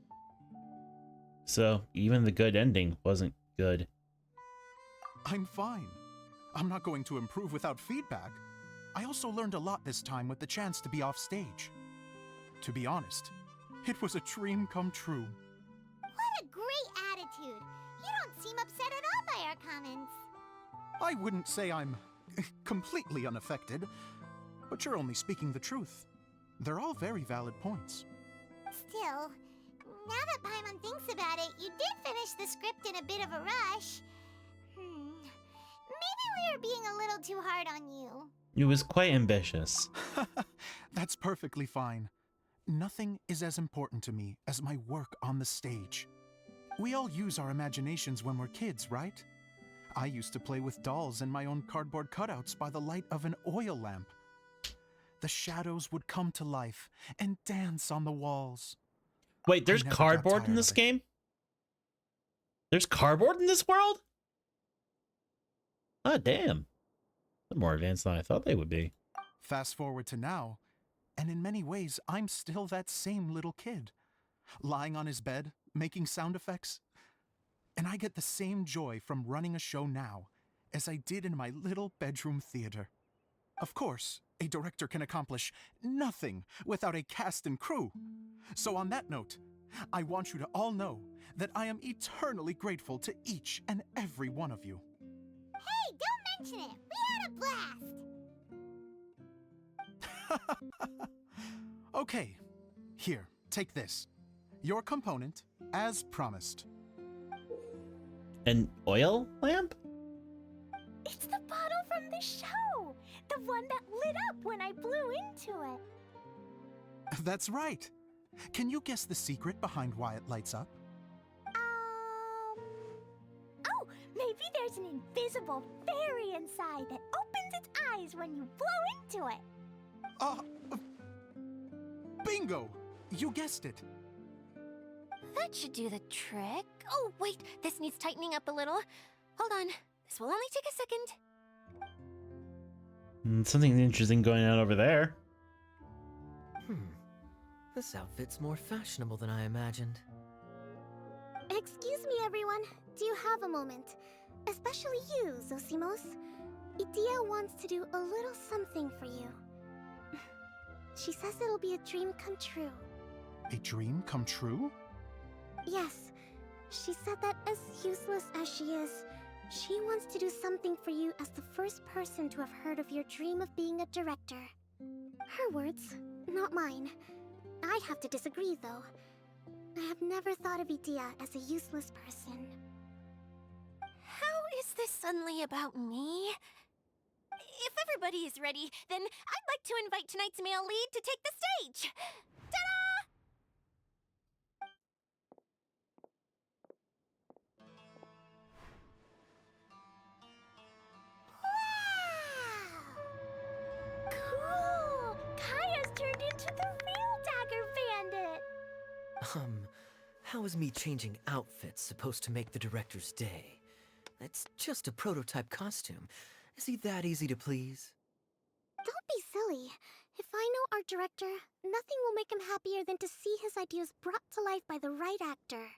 So even the good ending wasn't good. I'm fine. I'm not going to improve without feedback. I also learned a lot this time with the chance to be off stage. To be honest, it was a dream come true. What a great attitude. You don't seem upset at all by our comments. I wouldn't say I'm completely unaffected, but you're only speaking the truth. They're all very valid points. Still, now that Paimon thinks about it, you did finish the script in a bit of a rush. Maybe we were being a little too hard on you. It was quite ambitious. That's perfectly fine. Nothing is as important to me as my work on the stage. We all use our imaginations when we're kids, right? I used to play with dolls and my own cardboard cutouts by the light of an oil lamp. The shadows would come to life and dance on the walls. Wait, there's never got cardboard in tired this of it. game? There's cardboard in this world? Ah, damn. They're more advanced than I thought they would be. Fast forward to now, and in many ways, I'm still that same little kid. Lying on his bed, making sound effects. And I get the same joy from running a show now as I did in my little bedroom theater. Of course, a director can accomplish nothing without a cast and crew. So on that note, I want you to all know that I am eternally grateful to each and every one of you. Hey, don't mention it! We had a blast! Okay, here, take this. Your component, as promised. An oil lamp? It's the bottle from the show! The one that lit up when I blew into it. That's right. Can you guess the secret behind why it lights up? Oh, maybe there's an invisible fairy inside that opens its eyes when you blow into it. Bingo! You guessed it. That should do the trick. Oh, wait, this needs tightening up a little. Hold on, this will only take a second. Something interesting going on over there. This outfit's more fashionable than I imagined. Excuse me, everyone. Do you have a moment? Especially you, Zosimos. Idea wants to do a little something for you. She says it'll be a dream come true. A dream come true? Yes. She said that as useless as she is, she wants to do something for you as the first person to have heard of your dream of being a director. Her words, not mine. I have to disagree, though. I have never thought of Idea as a useless person. How is this suddenly about me? If everybody is ready, then I'd like to invite tonight's male lead to take the stage. Ta-da! Wow! Cool! Kaya's turned into the real Dagger Bandit! How is me changing outfits supposed to make the director's day? It's just a prototype costume. Is he that easy to please? Don't be silly. If I know our director, nothing will make him happier than to see his ideas brought to life by the right actor.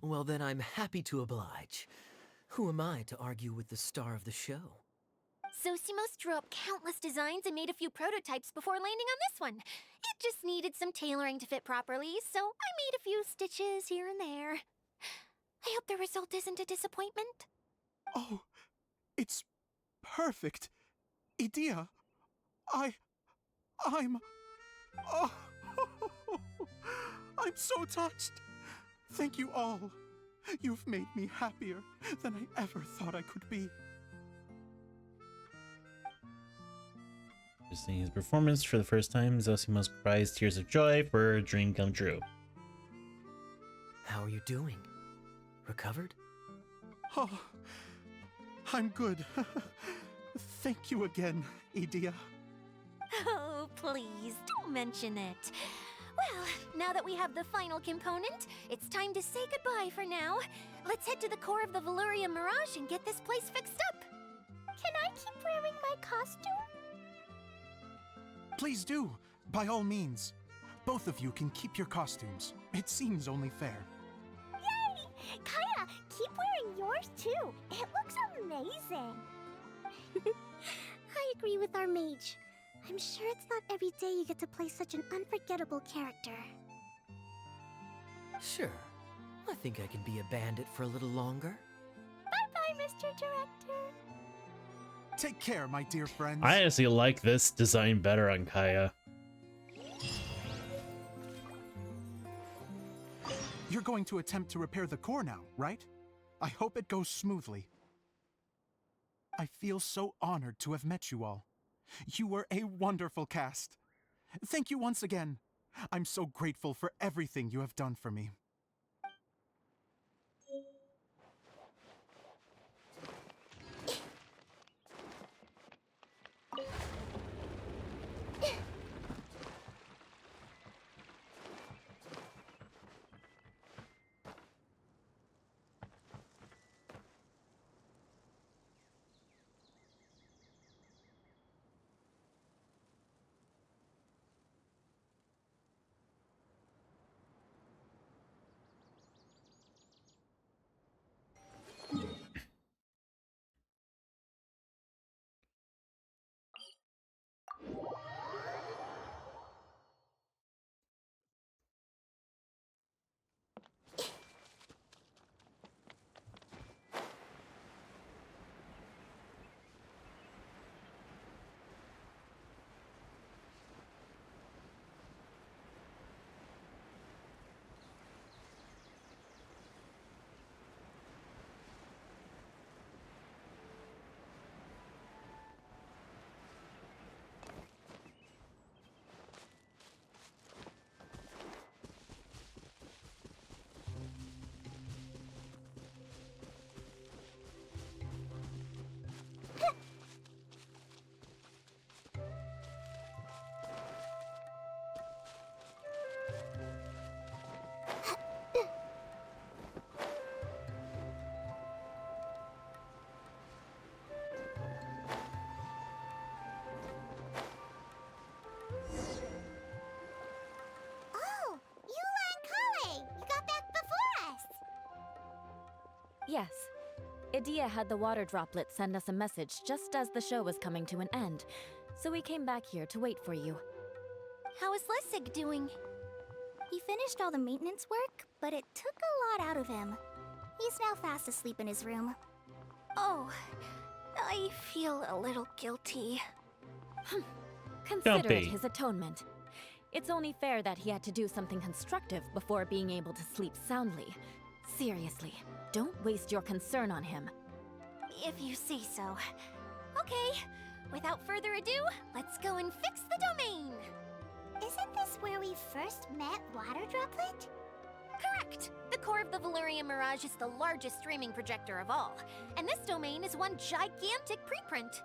Well, then I'm happy to oblige. Who am I to argue with the star of the show? Zosimos drew up countless designs and made a few prototypes before landing on this one. It just needed some tailoring to fit properly, so I made a few stitches here and there. I hope the result isn't a disappointment. Oh, it's perfect. Idea, I'm... Oh, I'm so touched. Thank you all. You've made me happier than I ever thought I could be. Just seeing his performance for the first time, Zosimos cries tears of joy for a dream come true. How are you doing? Recovered? Oh, I'm good. Thank you again, Idea. Oh, please, don't mention it. Well, now that we have the final component, it's time to say goodbye for now. Let's head to the core of the Veluria Mirage and get this place fixed up. Can I keep wearing my costume? Please do, by all means. Both of you can keep your costumes. It seems only fair. Yay! Kaya, keep wearing yours too. It looks amazing. I agree with our mage. I'm sure it's not every day you get to play such an unforgettable character. Sure. I think I can be a bandit for a little longer. Bye-bye, Mr. Director. Take care, my dear friends. I honestly like this design better on Kaya. You're going to attempt to repair the core now, right? I hope it goes smoothly. I feel so honored to have met you all. You were a wonderful cast. Thank you once again. I'm so grateful for everything you have done for me. Yes. Edea had the water droplet send us a message just as the show was coming to an end, so we came back here to wait for you. How is Lessig doing? He finished all the maintenance work, but it took a lot out of him. He's now fast asleep in his room. Oh, I feel a little guilty. Consider it be. his atonement. It's only fair that he had to do something constructive before being able to sleep soundly. Seriously, don't waste your concern on him. If you say so. Okay, without further ado, let's go and fix the domain! Isn't this where we first met Water Droplet? Correct! The core of the Valerian Mirage is the largest streaming projector of all, and this domain is one gigantic preprint.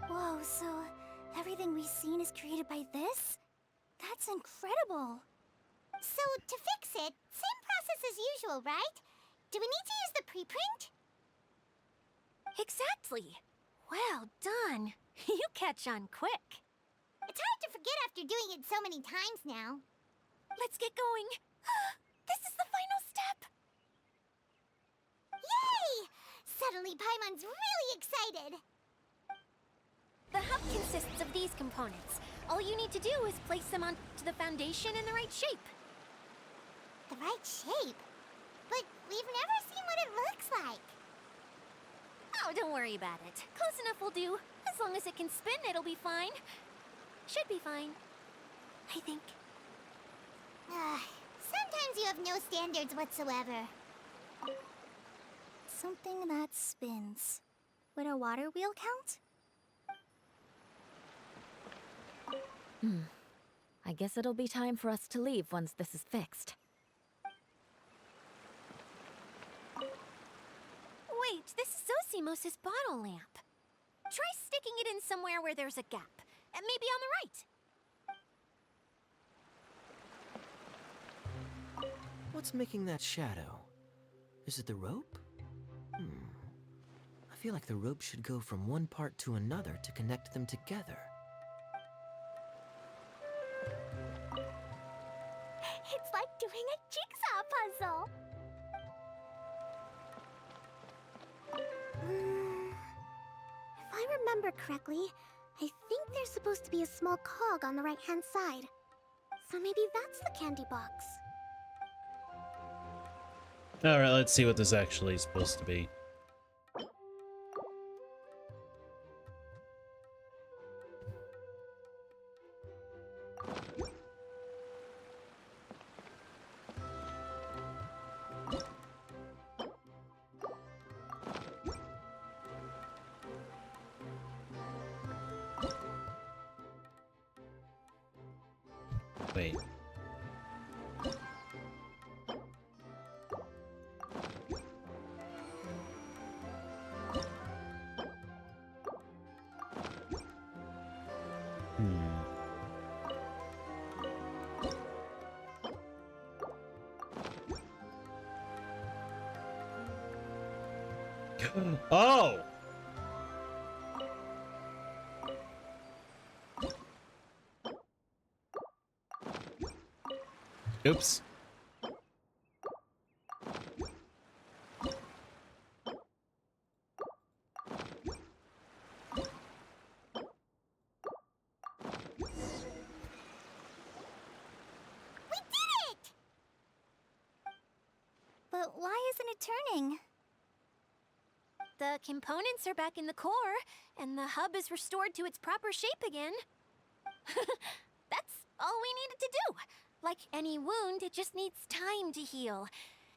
Whoa, so everything we've seen is created by this? That's incredible! So, to fix it, same process as usual, right? Do we need to use the preprint? Exactly! Well done! You catch on quick. It's hard to forget after doing it so many times now. Let's get going. This is the final step! Yay! Suddenly Paimon's really excited! The hub consists of these components. All you need to do is place them onto the foundation in the right shape. The right shape? But we've never seen what it looks like. Oh, don't worry about it. Close enough will do. As long as it can spin, it'll be fine. Should be fine. I think. Sometimes you have no standards whatsoever. Something that spins. Would a water wheel count? I guess it'll be time for us to leave once this is fixed. Wait, this is Zosimos' bottle lamp. Try sticking it in somewhere where there's a gap. And maybe on the right. What's making that shadow? Is it the rope? I feel like the rope should go from one part to another to connect them together. It's like doing a jigsaw puzzle! If I remember correctly, I think there's supposed to be a small cog on the right-hand side. So maybe that's the candy box. Alright, let's see what this actually is supposed to be. Wait. Oh! Oops. But why isn't it turning? The components are back in the core, and the hub is restored to its proper shape again. That's all we needed to do. Like any wound, it just needs time to heal.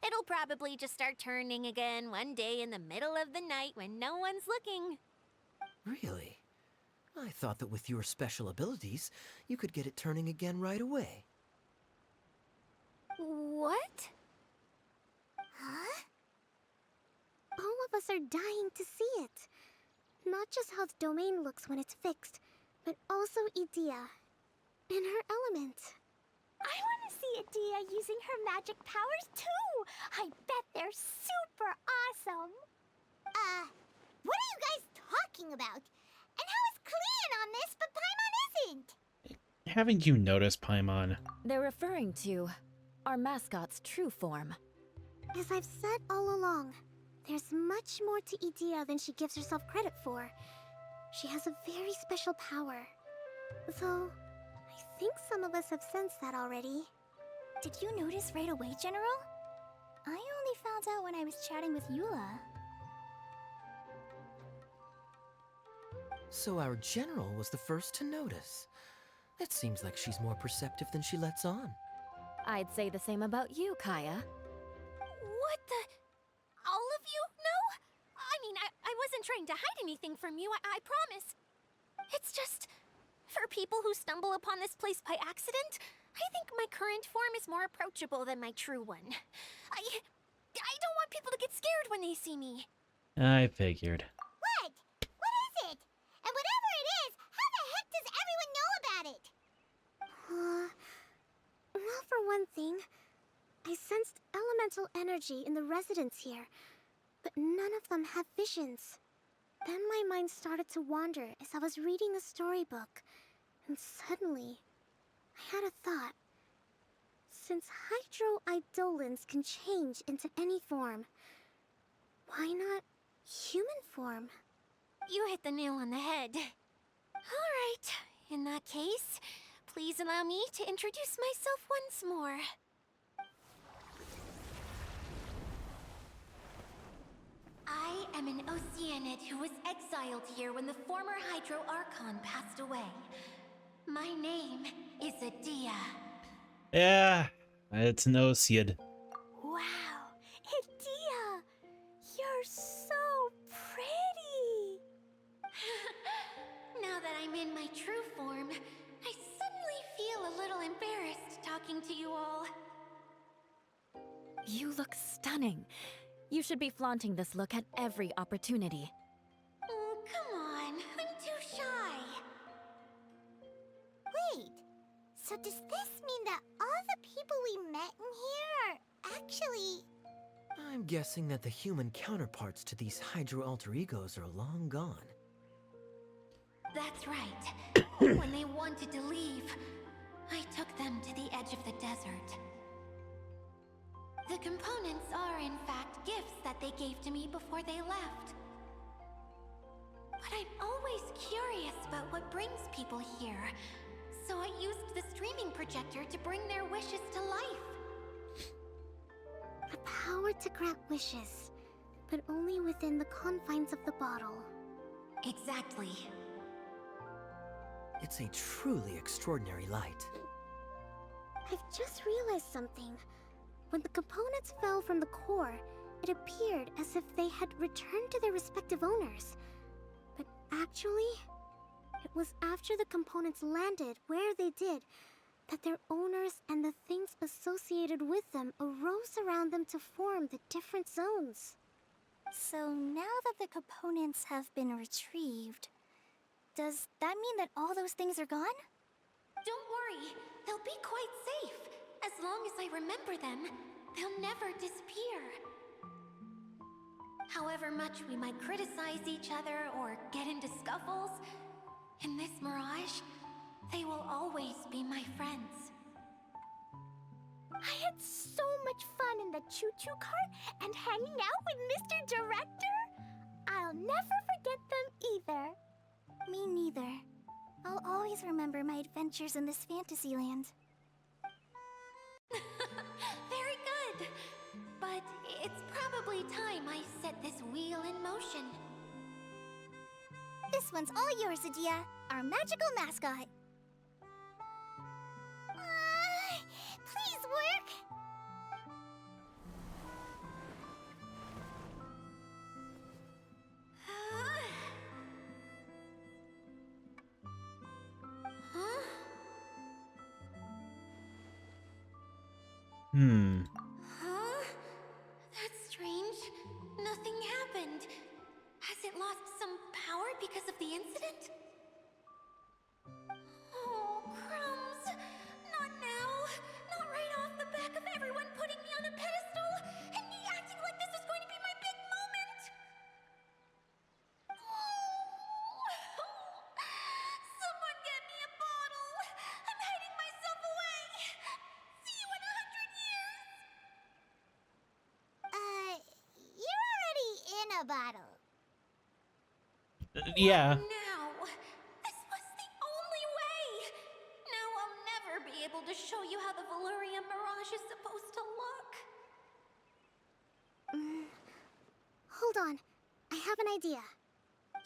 It'll probably just start turning again one day in the middle of the night when no one's looking. Really? I thought that with your special abilities, you could get it turning again right away. What? Huh? All of us are dying to see it. Not just how the domain looks when it's fixed, but also Edea. In her element. I want to see Edea using her magic powers too! I bet they're super awesome! What are you guys talking about? And how is Kleon on this, but Paimon isn't? Haven't you noticed, Paimon? They're referring to our mascot's true form. As I've said all along, There's much more to Edea than she gives herself credit for. She has a very special power. Though, I think some of us have sensed that already. Did you notice right away, General? I only found out when I was chatting with Eula. So our general was the first to notice. It seems like she's more perceptive than she lets on. I'd say the same about you, Kaya. What the? All of you? No? I mean, I wasn't trying to hide anything from you, I promise. It's just, for people who stumble upon this place by accident, I think my current form is more approachable than my true one. I don't want people to get scared when they see me. I figured. What? What is it? And whatever it is, how the heck does everyone know about it? Well, for one thing, I sensed elemental energy in the residents here, but none of them have visions. Then my mind started to wander as I was reading a storybook, and suddenly, I had a thought. Since hydro-eidolons can change into any form, why not human form? You hit the nail on the head. All right, in that case, please allow me to introduce myself once more. I am an Oceanid who was exiled here when the former Hydro Archon passed away. My name is Edea. Yeah, it's an Oseid. Wow, Edea! You're so pretty! Now that I'm in my true form, I suddenly feel a little embarrassed talking to you all. You look stunning. You should be flaunting this look at every opportunity. Oh, come on, I'm too shy. Wait, so does this mean that all the people we met in here are actually... I'm guessing that the human counterparts to these Hydro alter egos are long gone. That's right. When they wanted to leave, I took them to the edge of the desert. The components are, in fact, gifts that they gave to me before they left. But I'm always curious about what brings people here, so I used the streaming projector to bring their wishes to life. The power to grant wishes, but only within the confines of the bottle. Exactly. It's a truly extraordinary light. I've just realized something. When the components fell from the core, it appeared as if they had returned to their respective owners. But actually, it was after the components landed where they did that their owners and the things associated with them arose around them to form the different zones. So now that the components have been retrieved, does that mean that all those things are gone? Don't worry, they'll be quite safe. As long as I remember them, they'll never disappear. However much we might criticize each other or get into scuffles, in this mirage, they will always be my friends. I had so much fun in the choo-choo cart and hanging out with Mr. Director. I'll never forget them either. Me neither. I'll always remember my adventures in this fantasy land. Very good. But it's probably time I set this wheel in motion. This one's all yours, Edea, our magical mascot. Please work! Huh? Huh? That's strange. Nothing happened. Has it lost some power because of the incident? Oh, crumbs. Not now. Not right off the back of everyone putting me on a pedestal and me acting like this is going to be my big moment. Someone get me a bottle. I'm hiding myself away. See you in 100 years. You're already a bottle. Yeah. Now, this was the only way. Now I'll never be able to show you how the Valurian Mirage is supposed to look. Hold on. I have an idea.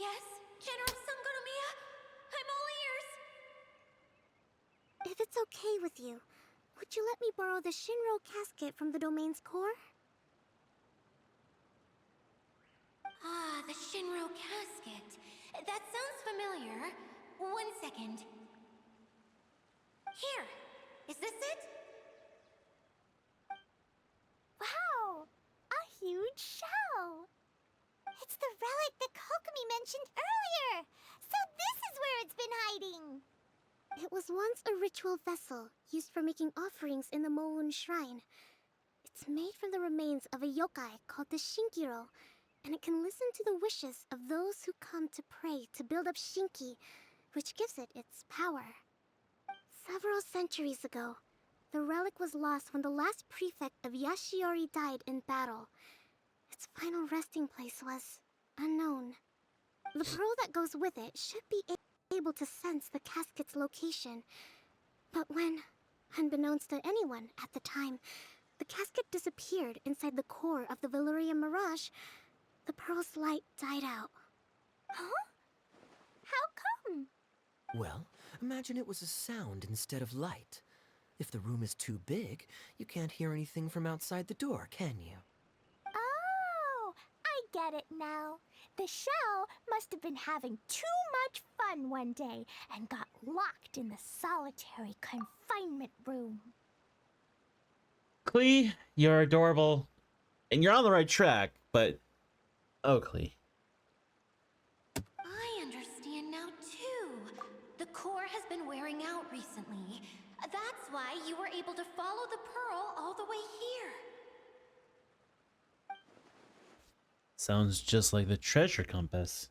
Yes, General Sangonomiya? I'm all ears. If it's okay with you, would you let me borrow the Shinro casket from the domain's core? Ah, the Shinro casket. That sounds familiar. 1 second. Here. Is this it? Wow! A huge shell! It's the relic that Kokomi mentioned earlier! So this is where it's been hiding! It was once a ritual vessel used for making offerings in the Moun Shrine. It's made from the remains of a yokai called the Shinkiro, and it can listen to the wishes of those who come to pray to build up Shinki, which gives it its power. Several centuries ago, the relic was lost when the last prefect of Yashiori died in battle. Its final resting place was unknown. The pearl that goes with it should be able to sense the casket's location. But when, unbeknownst to anyone at the time, the casket disappeared inside the core of the Valurian Mirage, the pearl's light died out. Huh? How come? Well, imagine it was a sound instead of light. If the room is too big, you can't hear anything from outside the door, can you? Oh, I get it now. The shell must have been having too much fun one day and got locked in the solitary confinement room. Klee, you're adorable. And you're on the right track, but... Oh, Klee. I understand now, too. The core has been wearing out recently. That's why you were able to follow the pearl all the way here. Sounds just like the treasure compass.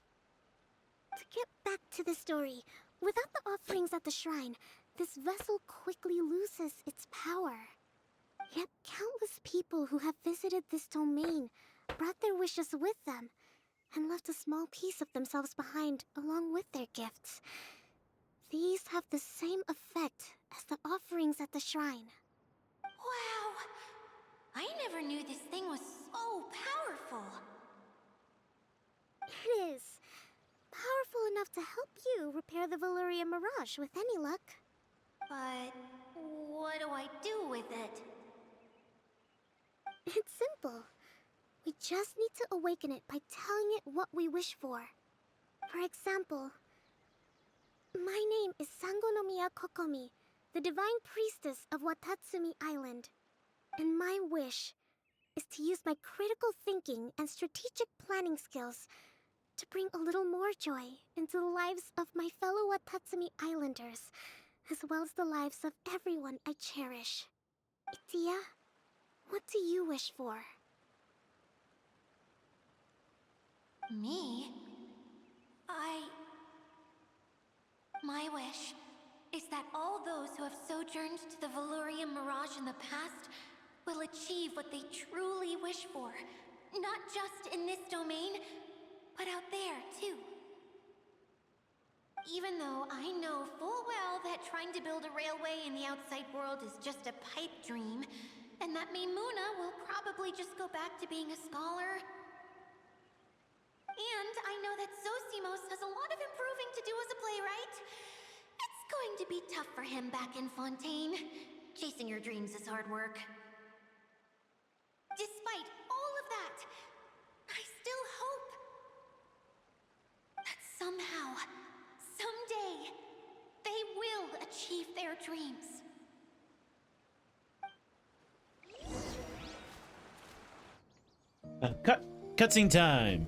To get back to the story, without the offerings at the shrine, this vessel quickly loses its power. Yet countless people who have visited this domain brought their wishes with them and left a small piece of themselves behind along with their gifts. These have the same effect as the offerings at the shrine. Wow! I never knew this thing was so powerful. It is. Powerful enough to help you repair the Valurian Mirage with any luck. But what do I do with it? It's simple. We just need to awaken it by telling it what we wish for. For example, my name is Sangonomiya Kokomi, the divine priestess of Watatsumi Island. And my wish is to use my critical thinking and strategic planning skills to bring a little more joy into the lives of my fellow Watatsumi Islanders, as well as the lives of everyone I cherish. Itia, what do you wish for? Me? My wish is that all those who have sojourned to the Valurian Mirage in the past will achieve what they truly wish for. Not just in this domain, but out there, too. Even though I know full well that trying to build a railway in the outside world is just a pipe dream, and that Mimuna will probably just go back to being a scholar. And I know that Zosimos has a lot of improving to do as a playwright. It's going to be tough for him back in Fontaine. Chasing your dreams is hard work. Despite all of that, I still hope that somehow, someday, they will achieve their dreams. Cutscene time.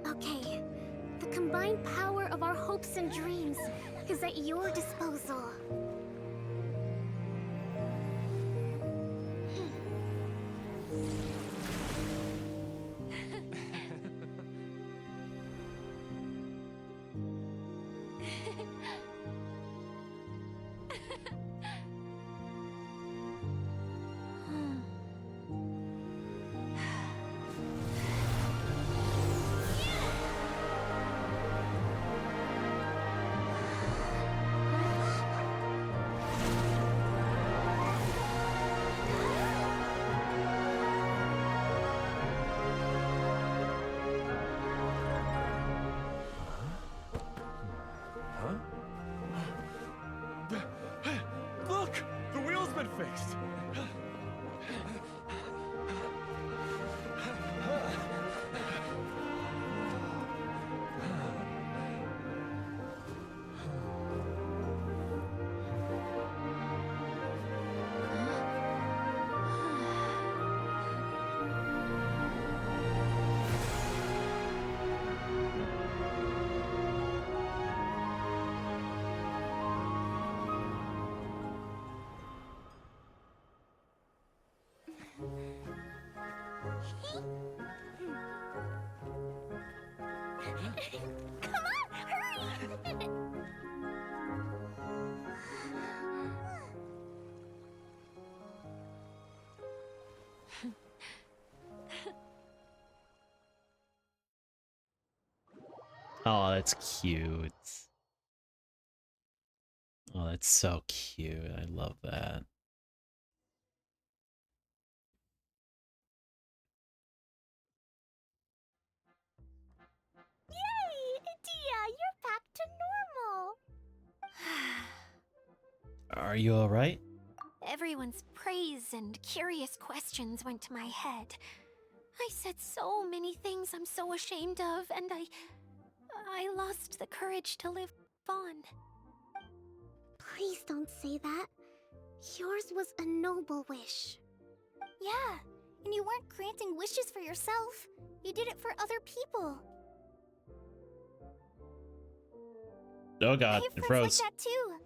Okay, the combined power of our hopes and dreams is at your disposal. Oh, that's cute. Oh, that's so cute. I love that. Yay! Dia, you're back to normal. Are you alright? Everyone's praise and curious questions went to my head. I said so many things I'm so ashamed of, and I lost the courage to live on. Please don't say that. Yours was a noble wish. Yeah, and you weren't granting wishes for yourself. You did it for other people. Oh god, I it have froze. friends like that too.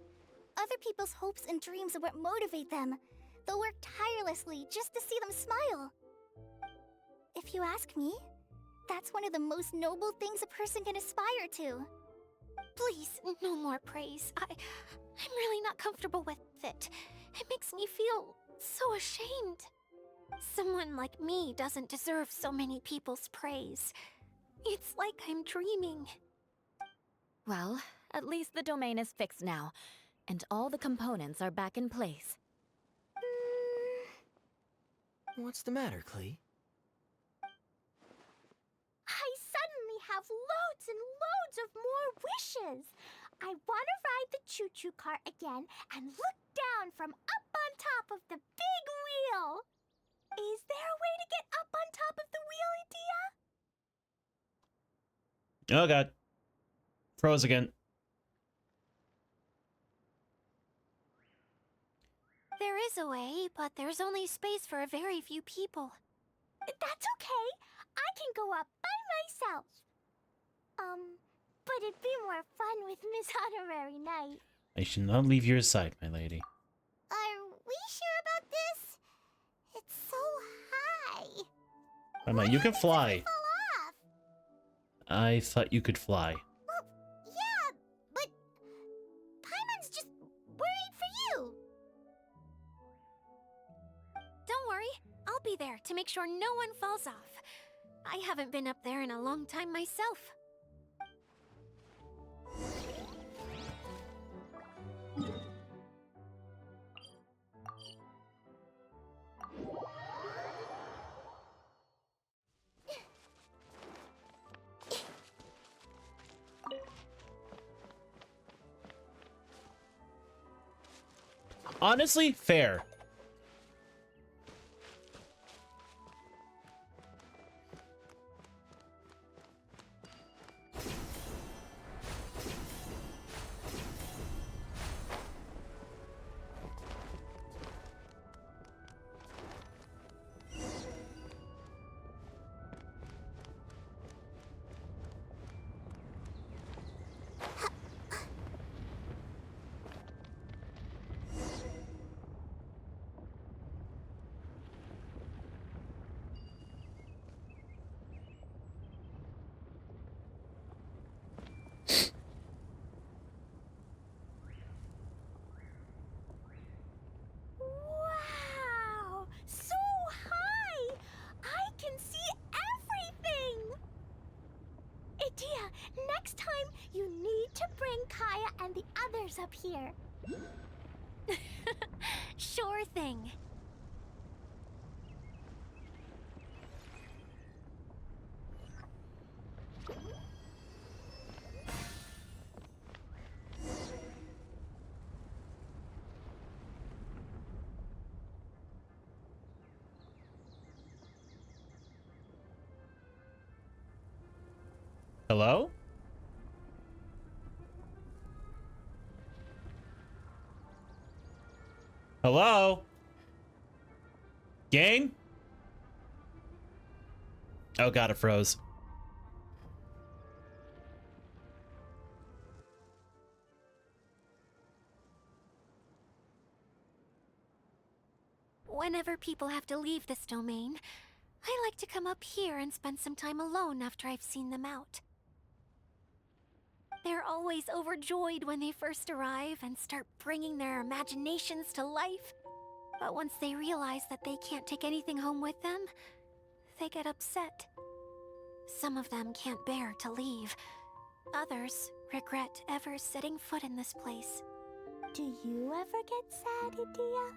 Other people's hopes and dreams are what motivate them. They'll work tirelessly just to see them smile. If you ask me, that's one of the most noble things a person can aspire to. Please, no more praise. I'm really not comfortable with it. It makes me feel so ashamed. Someone like me doesn't deserve so many people's praise. It's like I'm dreaming. Well, at least the domain is fixed now, and all the components are back in place. What's the matter, Klee? I suddenly have loads and loads of more wishes. I want to ride the choo-choo cart again and look down from up on top of the big wheel. Is there a way to get up on top of the wheel, Adia? Oh god. Froze again. There is a way, but there's only space for a very few people. That's okay. I can go up by myself. But it'd be more fun with Miss Honorary Knight. I should not leave your side, my lady. Are we sure about this? It's so high. Emma, you can fly. Fall off. I thought you could fly. Well, yeah, but Paimon's just worried for you. Don't worry, I'll be there to make sure no one falls off. I haven't been up there in a long time myself. Honestly, fair. Wow! So high! I can see everything! Idia, next time you need to bring Kaya and the others up here. Sure thing. Hello? Hello? Gang? Oh god, it froze. Whenever people have to leave this domain, I like to come up here and spend some time alone after I've seen them out. They're always overjoyed when they first arrive and start bringing their imaginations to life. But once they realize that they can't take anything home with them, they get upset. Some of them can't bear to leave. Others regret ever setting foot in this place. Do you ever get sad, Idia?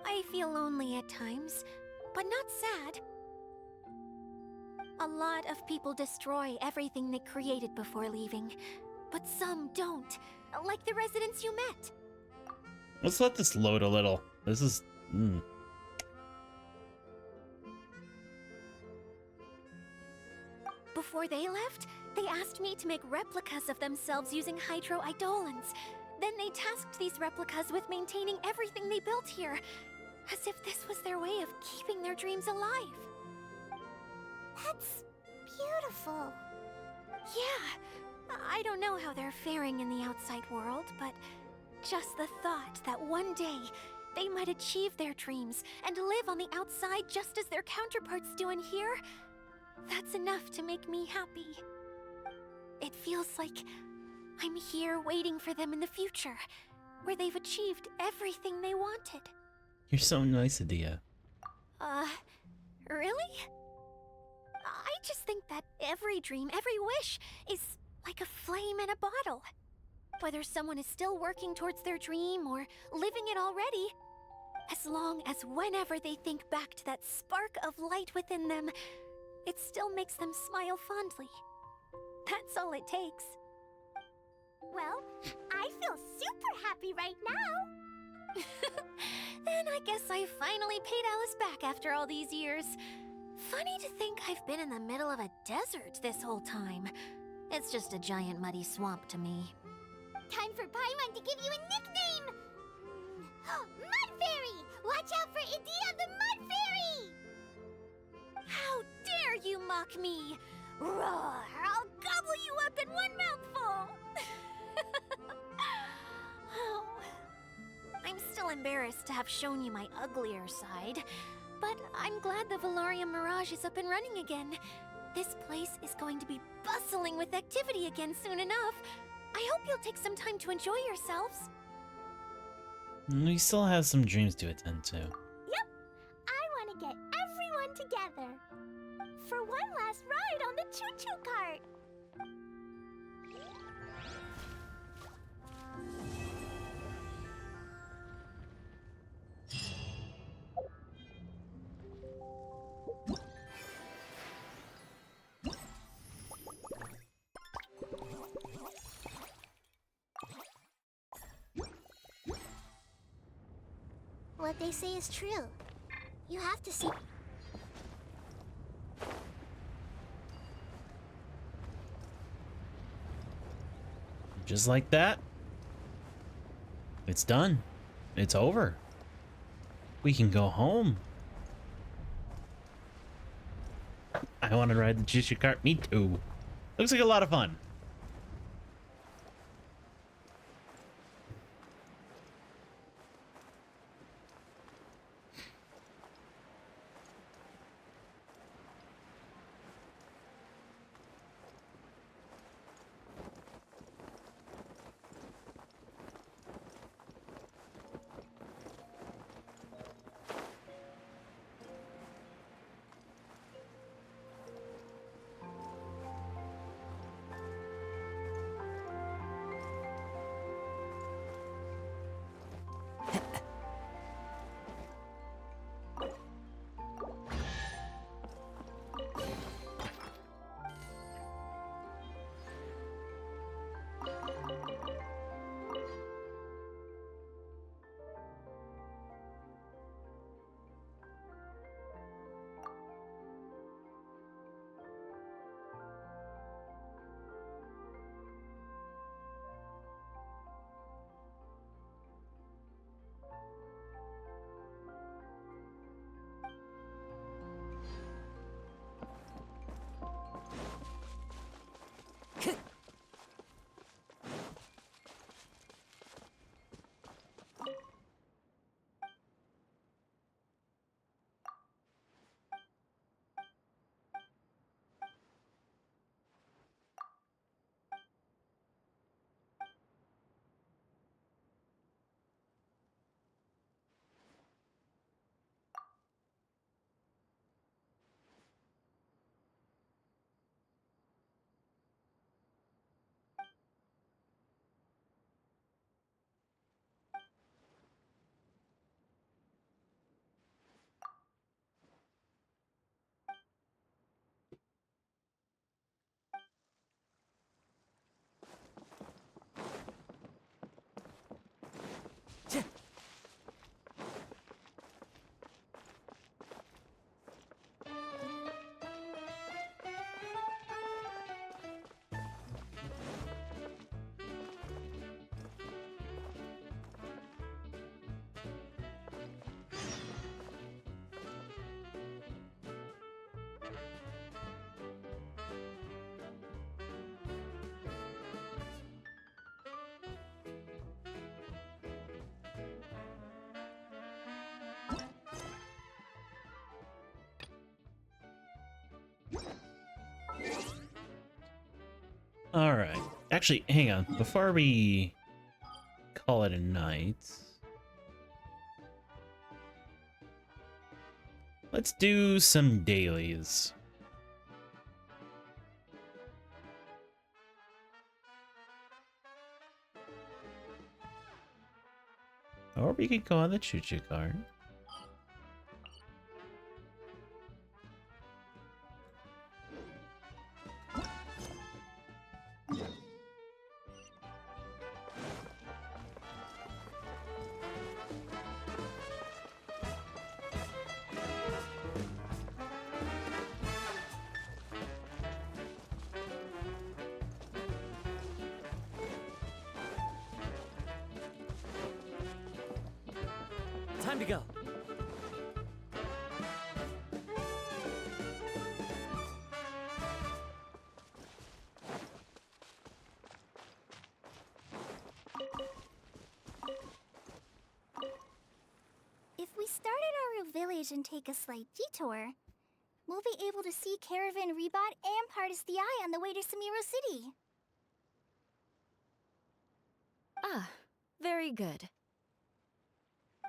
I feel lonely at times, but not sad. A lot of people destroy everything they created before leaving, but some don't, like the residents you met. Let's let this load a little. This is... Before they left, they asked me to make replicas of themselves using hydro-eidolons. Then they tasked these replicas with maintaining everything they built here, as if this was their way of keeping their dreams alive. That's beautiful. Yeah, I don't know how they're faring in the outside world, but just the thought that one day they might achieve their dreams and live on the outside just as their counterparts do in here, that's enough to make me happy. It feels like I'm here waiting for them in the future, where they've achieved everything they wanted. You're so nice, Adia. Really? I just think that every dream, every wish, is like a flame in a bottle. Whether someone is still working towards their dream or living it already, as long as whenever they think back to that spark of light within them, it still makes them smile fondly. That's all it takes. Well, I feel super happy right now. Then I guess I finally paid Alice back after all these years. Funny to think I've been in the middle of a desert this whole time. It's just a giant muddy swamp to me. Time for Paimon to give you a nickname! Mud Fairy! Watch out for Idia the Mud Fairy! How dare you mock me! Roar! I'll gobble you up in one mouthful! Oh. I'm still embarrassed to have shown you my uglier side, but I'm glad the Valorium Mirage is up and running again. This place is going to be bustling with activity again soon enough. I hope you'll take some time to enjoy yourselves. We still have some dreams to attend to. Yep! I want to get everyone together. For one last ride on the choo-choo cart. What they say is true. You have to see. Just like that, it's done. It's over. We can go home. I want to ride the choo-choo cart. Me too. Looks like a lot of fun. All right. Actually, hang on. Before we call it a night, let's do some dailies. Or we could go on the choo-choo cart. Time to go. If we start at our village and take a slight detour, we'll be able to see Caravan Rebot and Pardis the Eye on the way to Samiro City. Ah, very good.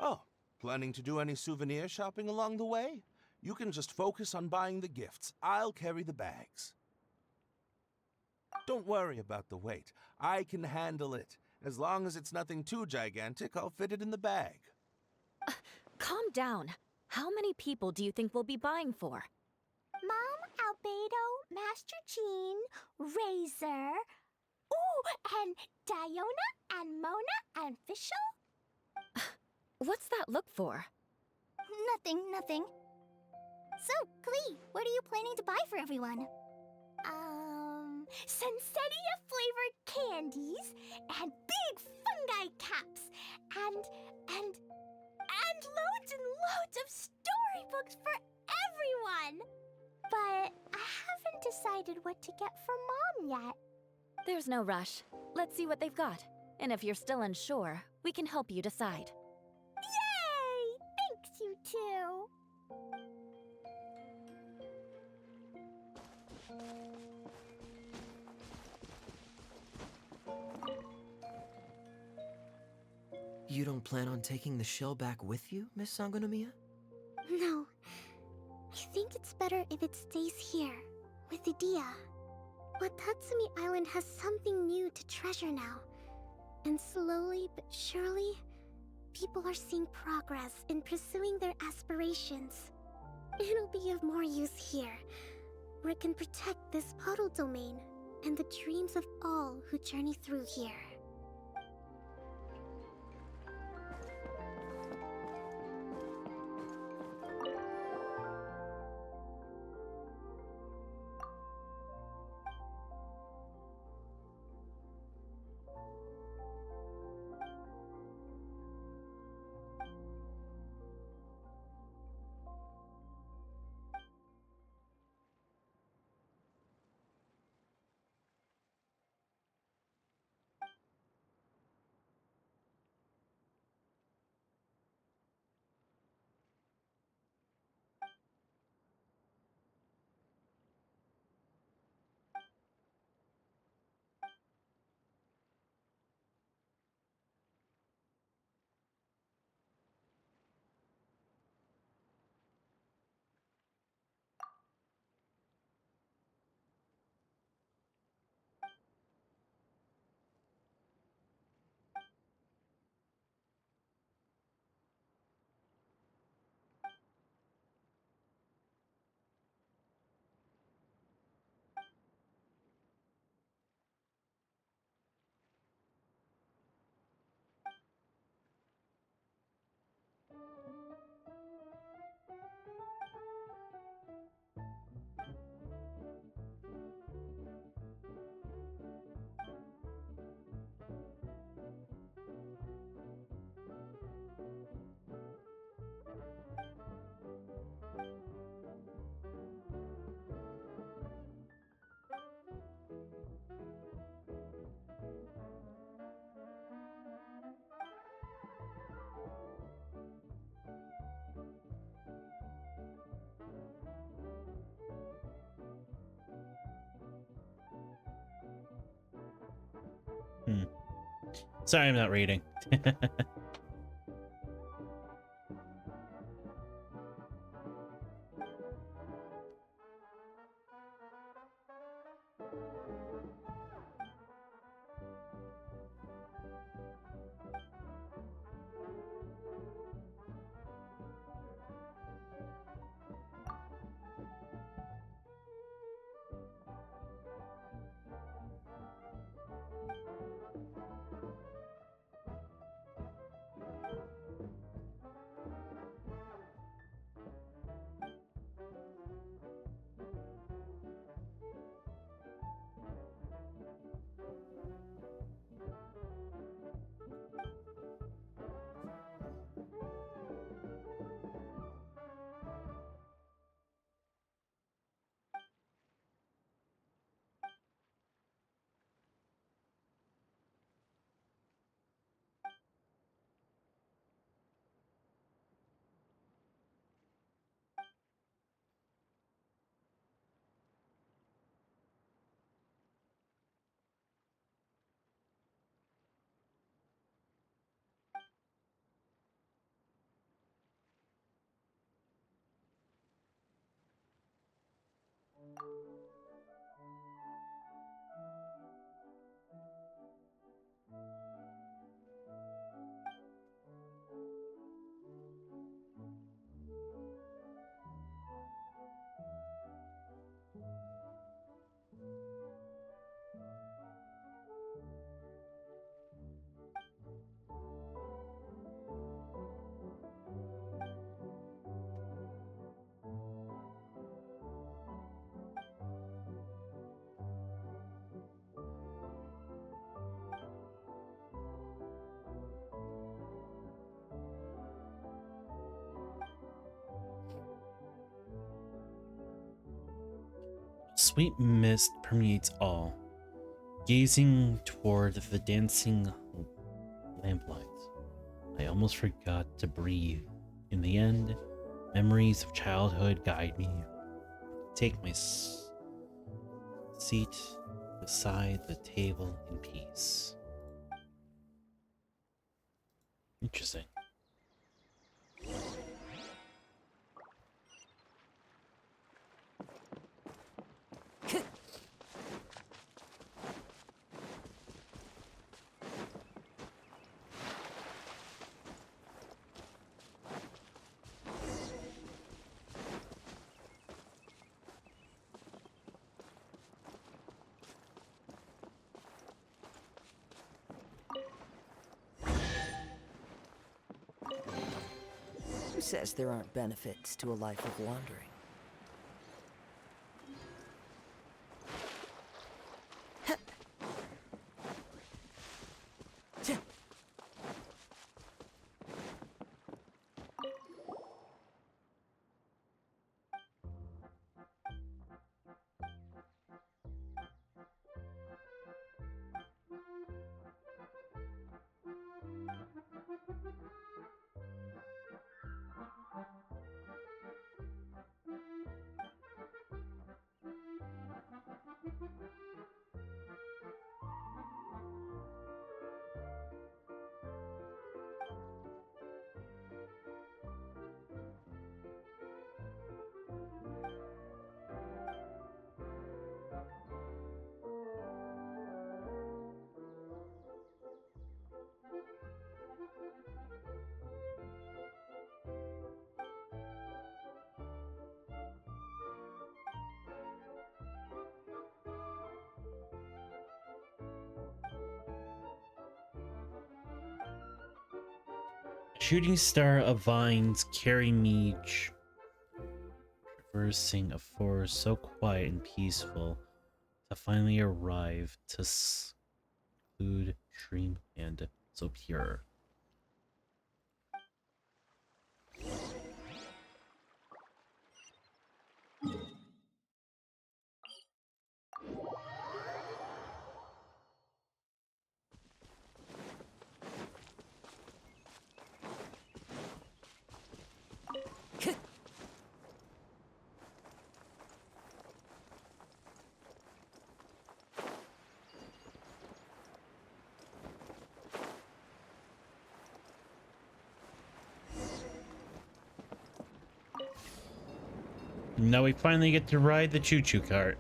Oh, planning to do any souvenir shopping along the way? You can just focus on buying the gifts. I'll carry the bags. Don't worry about the weight. I can handle it. As long as it's nothing too gigantic, I'll fit it in the bag. Calm down. How many people do you think we'll be buying for? Mom, Albedo, Master Jean, Razor, and Diona, and Mona, and Fischl? What's that look for? Nothing. So, Klee, what are you planning to buy for everyone? Sensetia-flavored candies, and big fungi caps, and loads and loads of storybooks for everyone! But I haven't decided what to get for Mom yet. There's no rush. Let's see what they've got. And if you're still unsure, we can help you decide. Yay! Thanks, you two! You don't plan on taking the shell back with you, Miss Sangonomiya? No. I think it's better if it stays here, with Idia. Watatsumi Island has something new to treasure now. And slowly but surely, people are seeing progress in pursuing their aspirations. It'll be of more use here, where it can protect this puddle domain and the dreams of all who journey through here. Sorry, I'm not reading. Sweet mist permeates all, gazing toward the dancing lamplights. I almost forgot to breathe. In the end, memories of childhood guide me. Take my seat beside the table in peace. Interesting. Who says there aren't benefits to a life of wandering? Shooting star of vines carry me traversing a forest so quiet and peaceful to finally arrive to seclude dreamland so pure. Now we finally get to ride the choo-choo cart.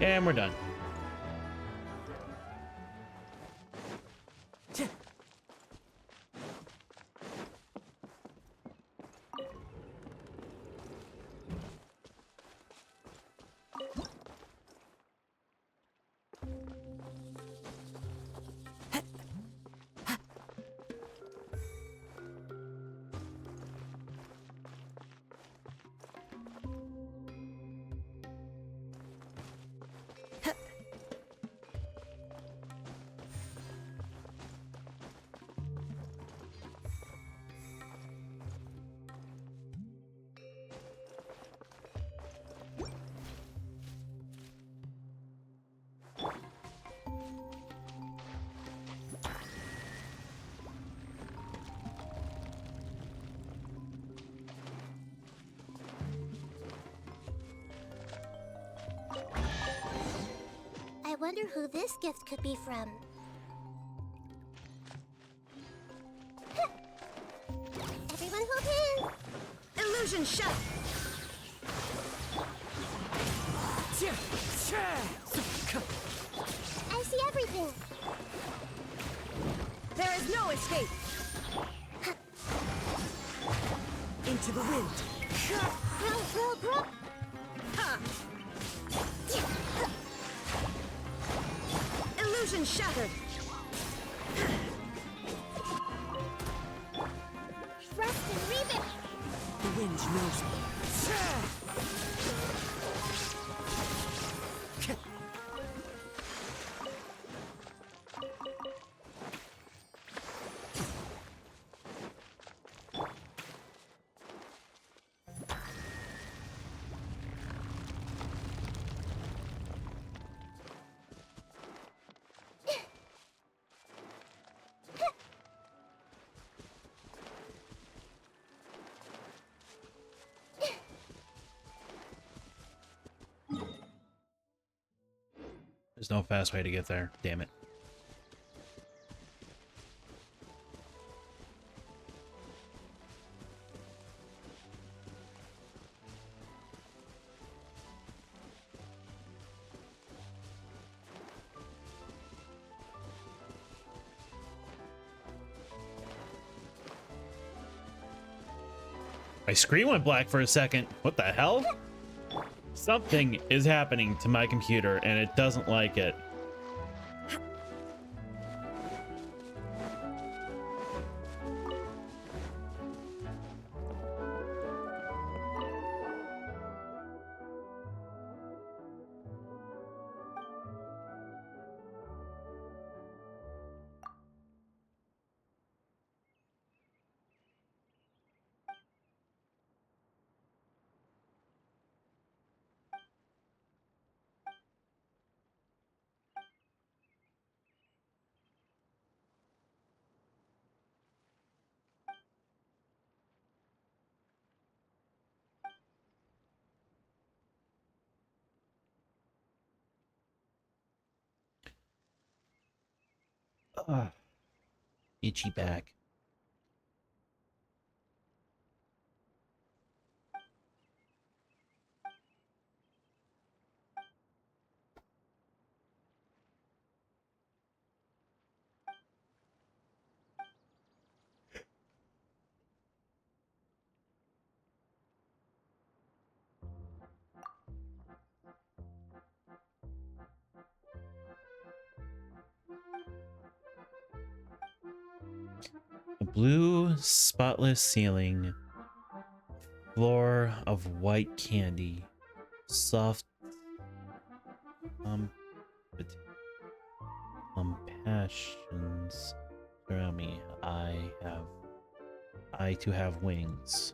And we're done. I wonder who this gift could be from. Everyone hold hands! Illusion shut! I see everything! There is no escape! Into the wind! Illusion shattered! Thrust and reap it! The wind knows me. There's no fast way to get there. Damn it. My screen went black for a second. What the hell? Something is happening to my computer and it doesn't like it. Ugh. Itchy back. A blue, spotless ceiling, floor of white candy, soft compassions around me. I to have wings.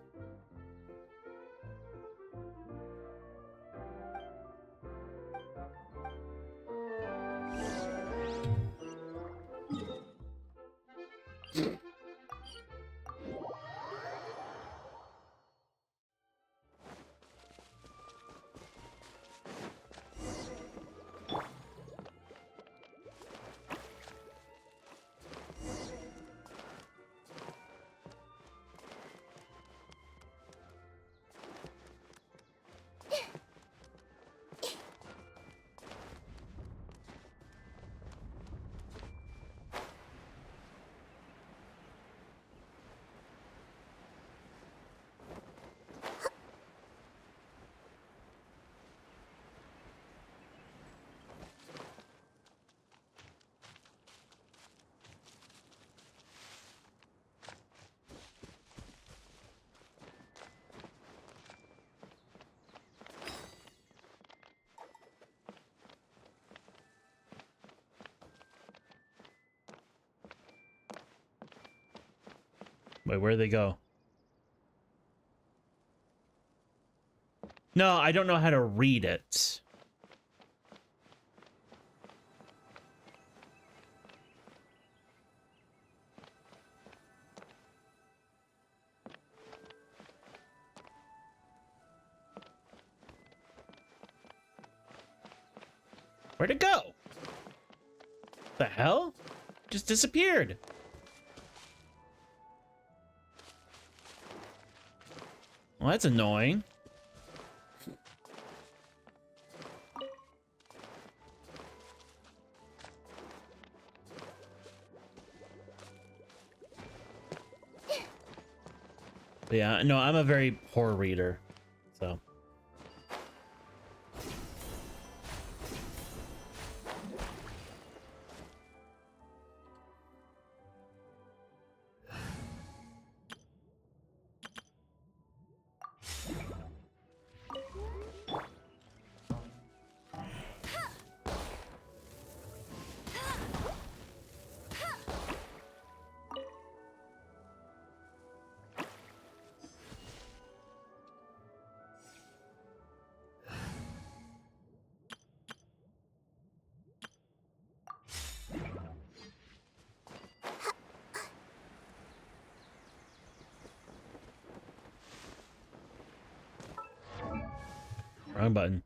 Wait, where'd they go? No, I don't know how to read it. Where'd it go? The hell? Just disappeared. Well, that's annoying. But yeah, no, I'm a very poor reader, so. Wrong button.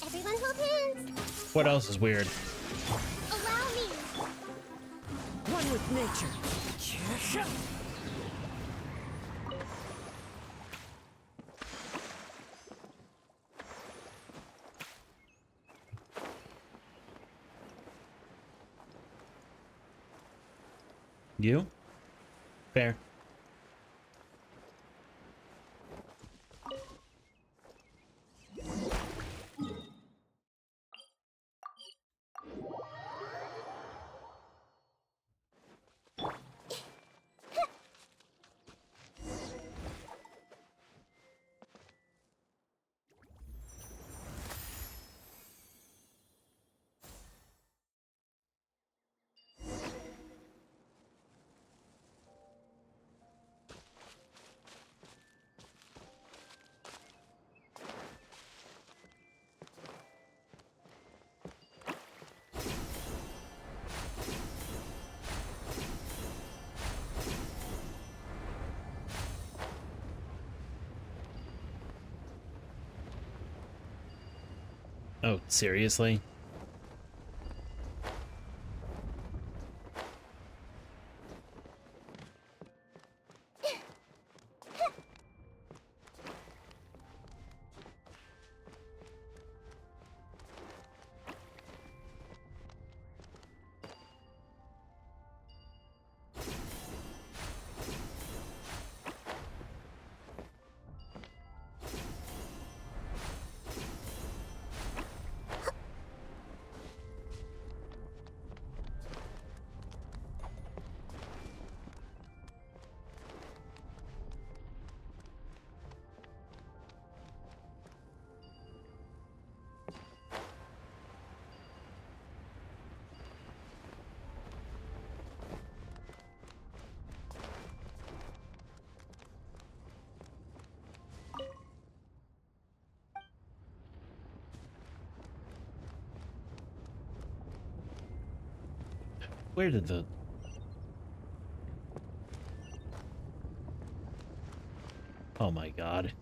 Everyone hold hands. What else is weird? Allow me. One with nature. You? Fair. Oh, seriously? Where did the... Oh my god.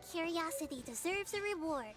Curiosity deserves a reward.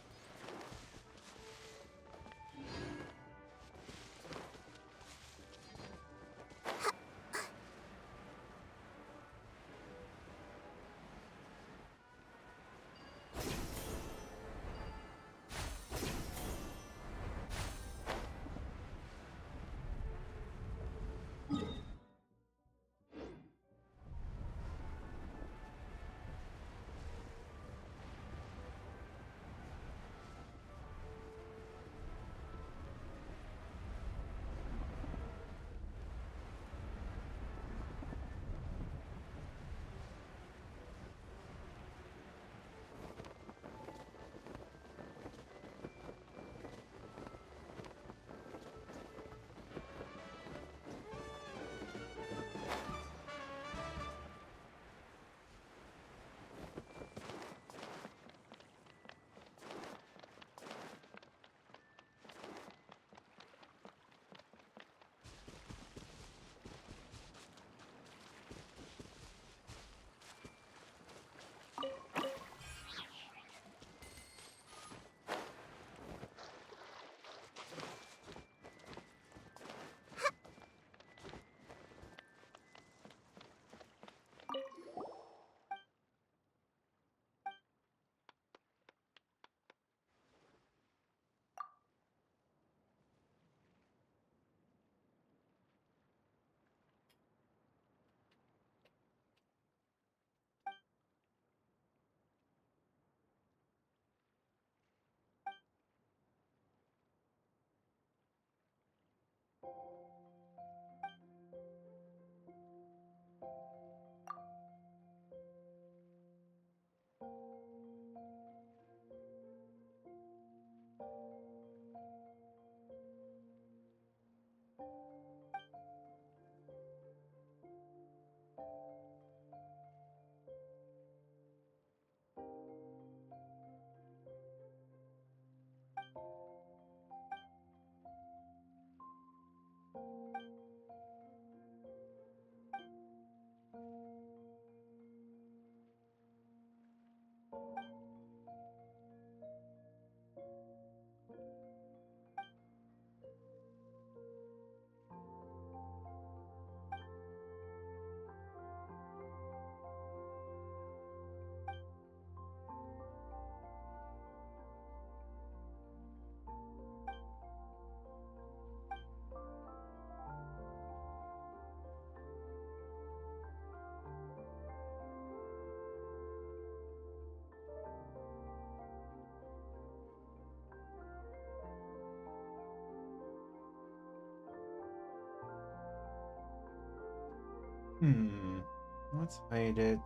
Let's hide it.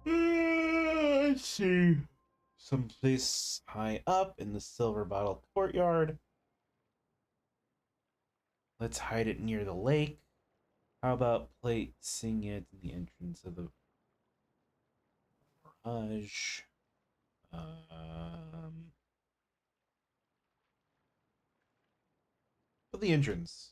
Let's see. Someplace high up in the Silver Bottle Courtyard. Let's hide it near the lake. How about placing it in the entrance of the barrage? For the entrance.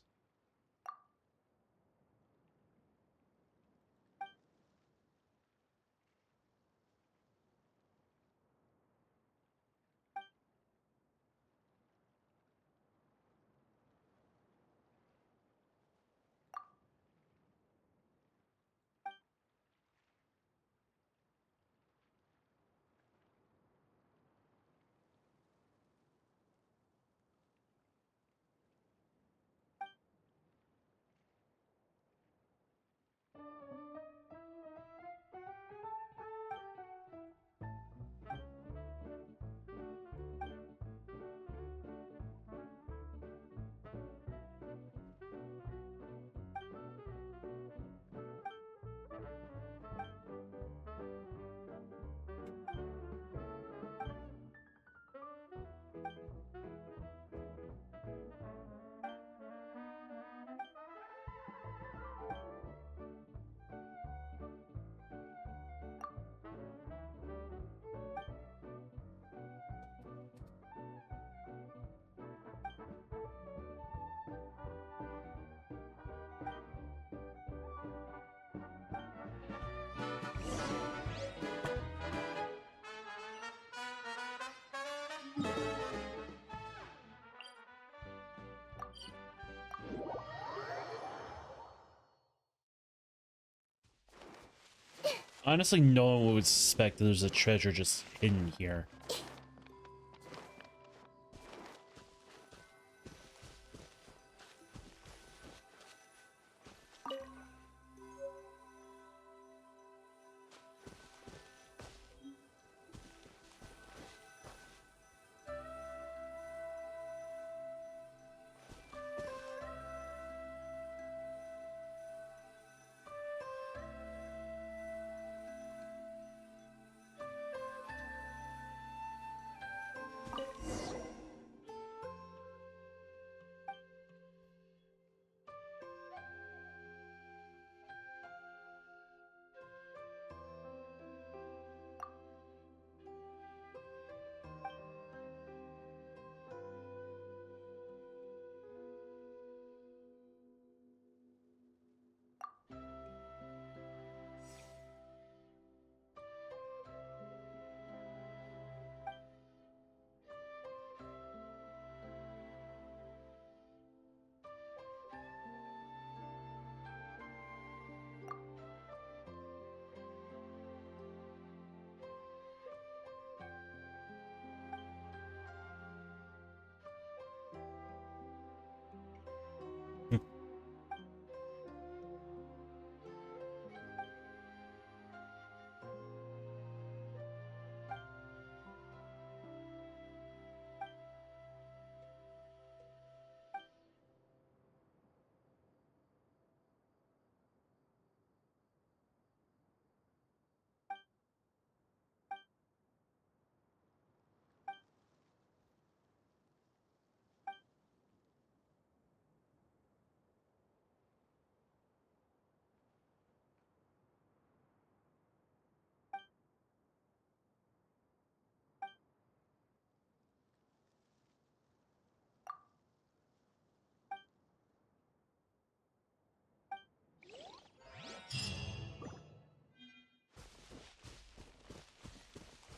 Honestly, no one would suspect that there's a treasure just hidden here.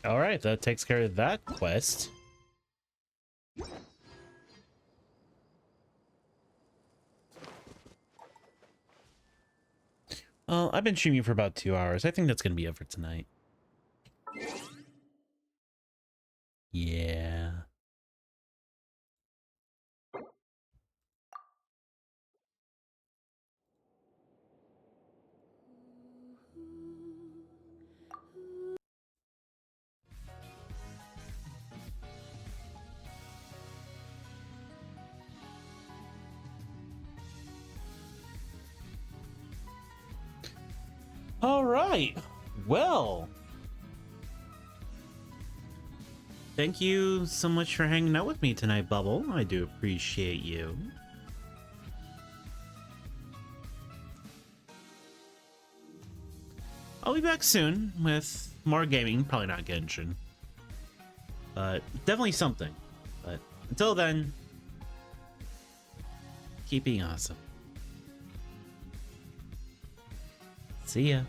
All right, that takes care of that quest. Well, I've been streaming for about 2 hours. I think that's going to be it for tonight. Yeah. All right. Well, thank you so much for hanging out with me tonight, Bubble. I do appreciate you. I'll be back soon with more gaming. Probably not Genshin, but definitely something. But until then, keep being awesome. See ya.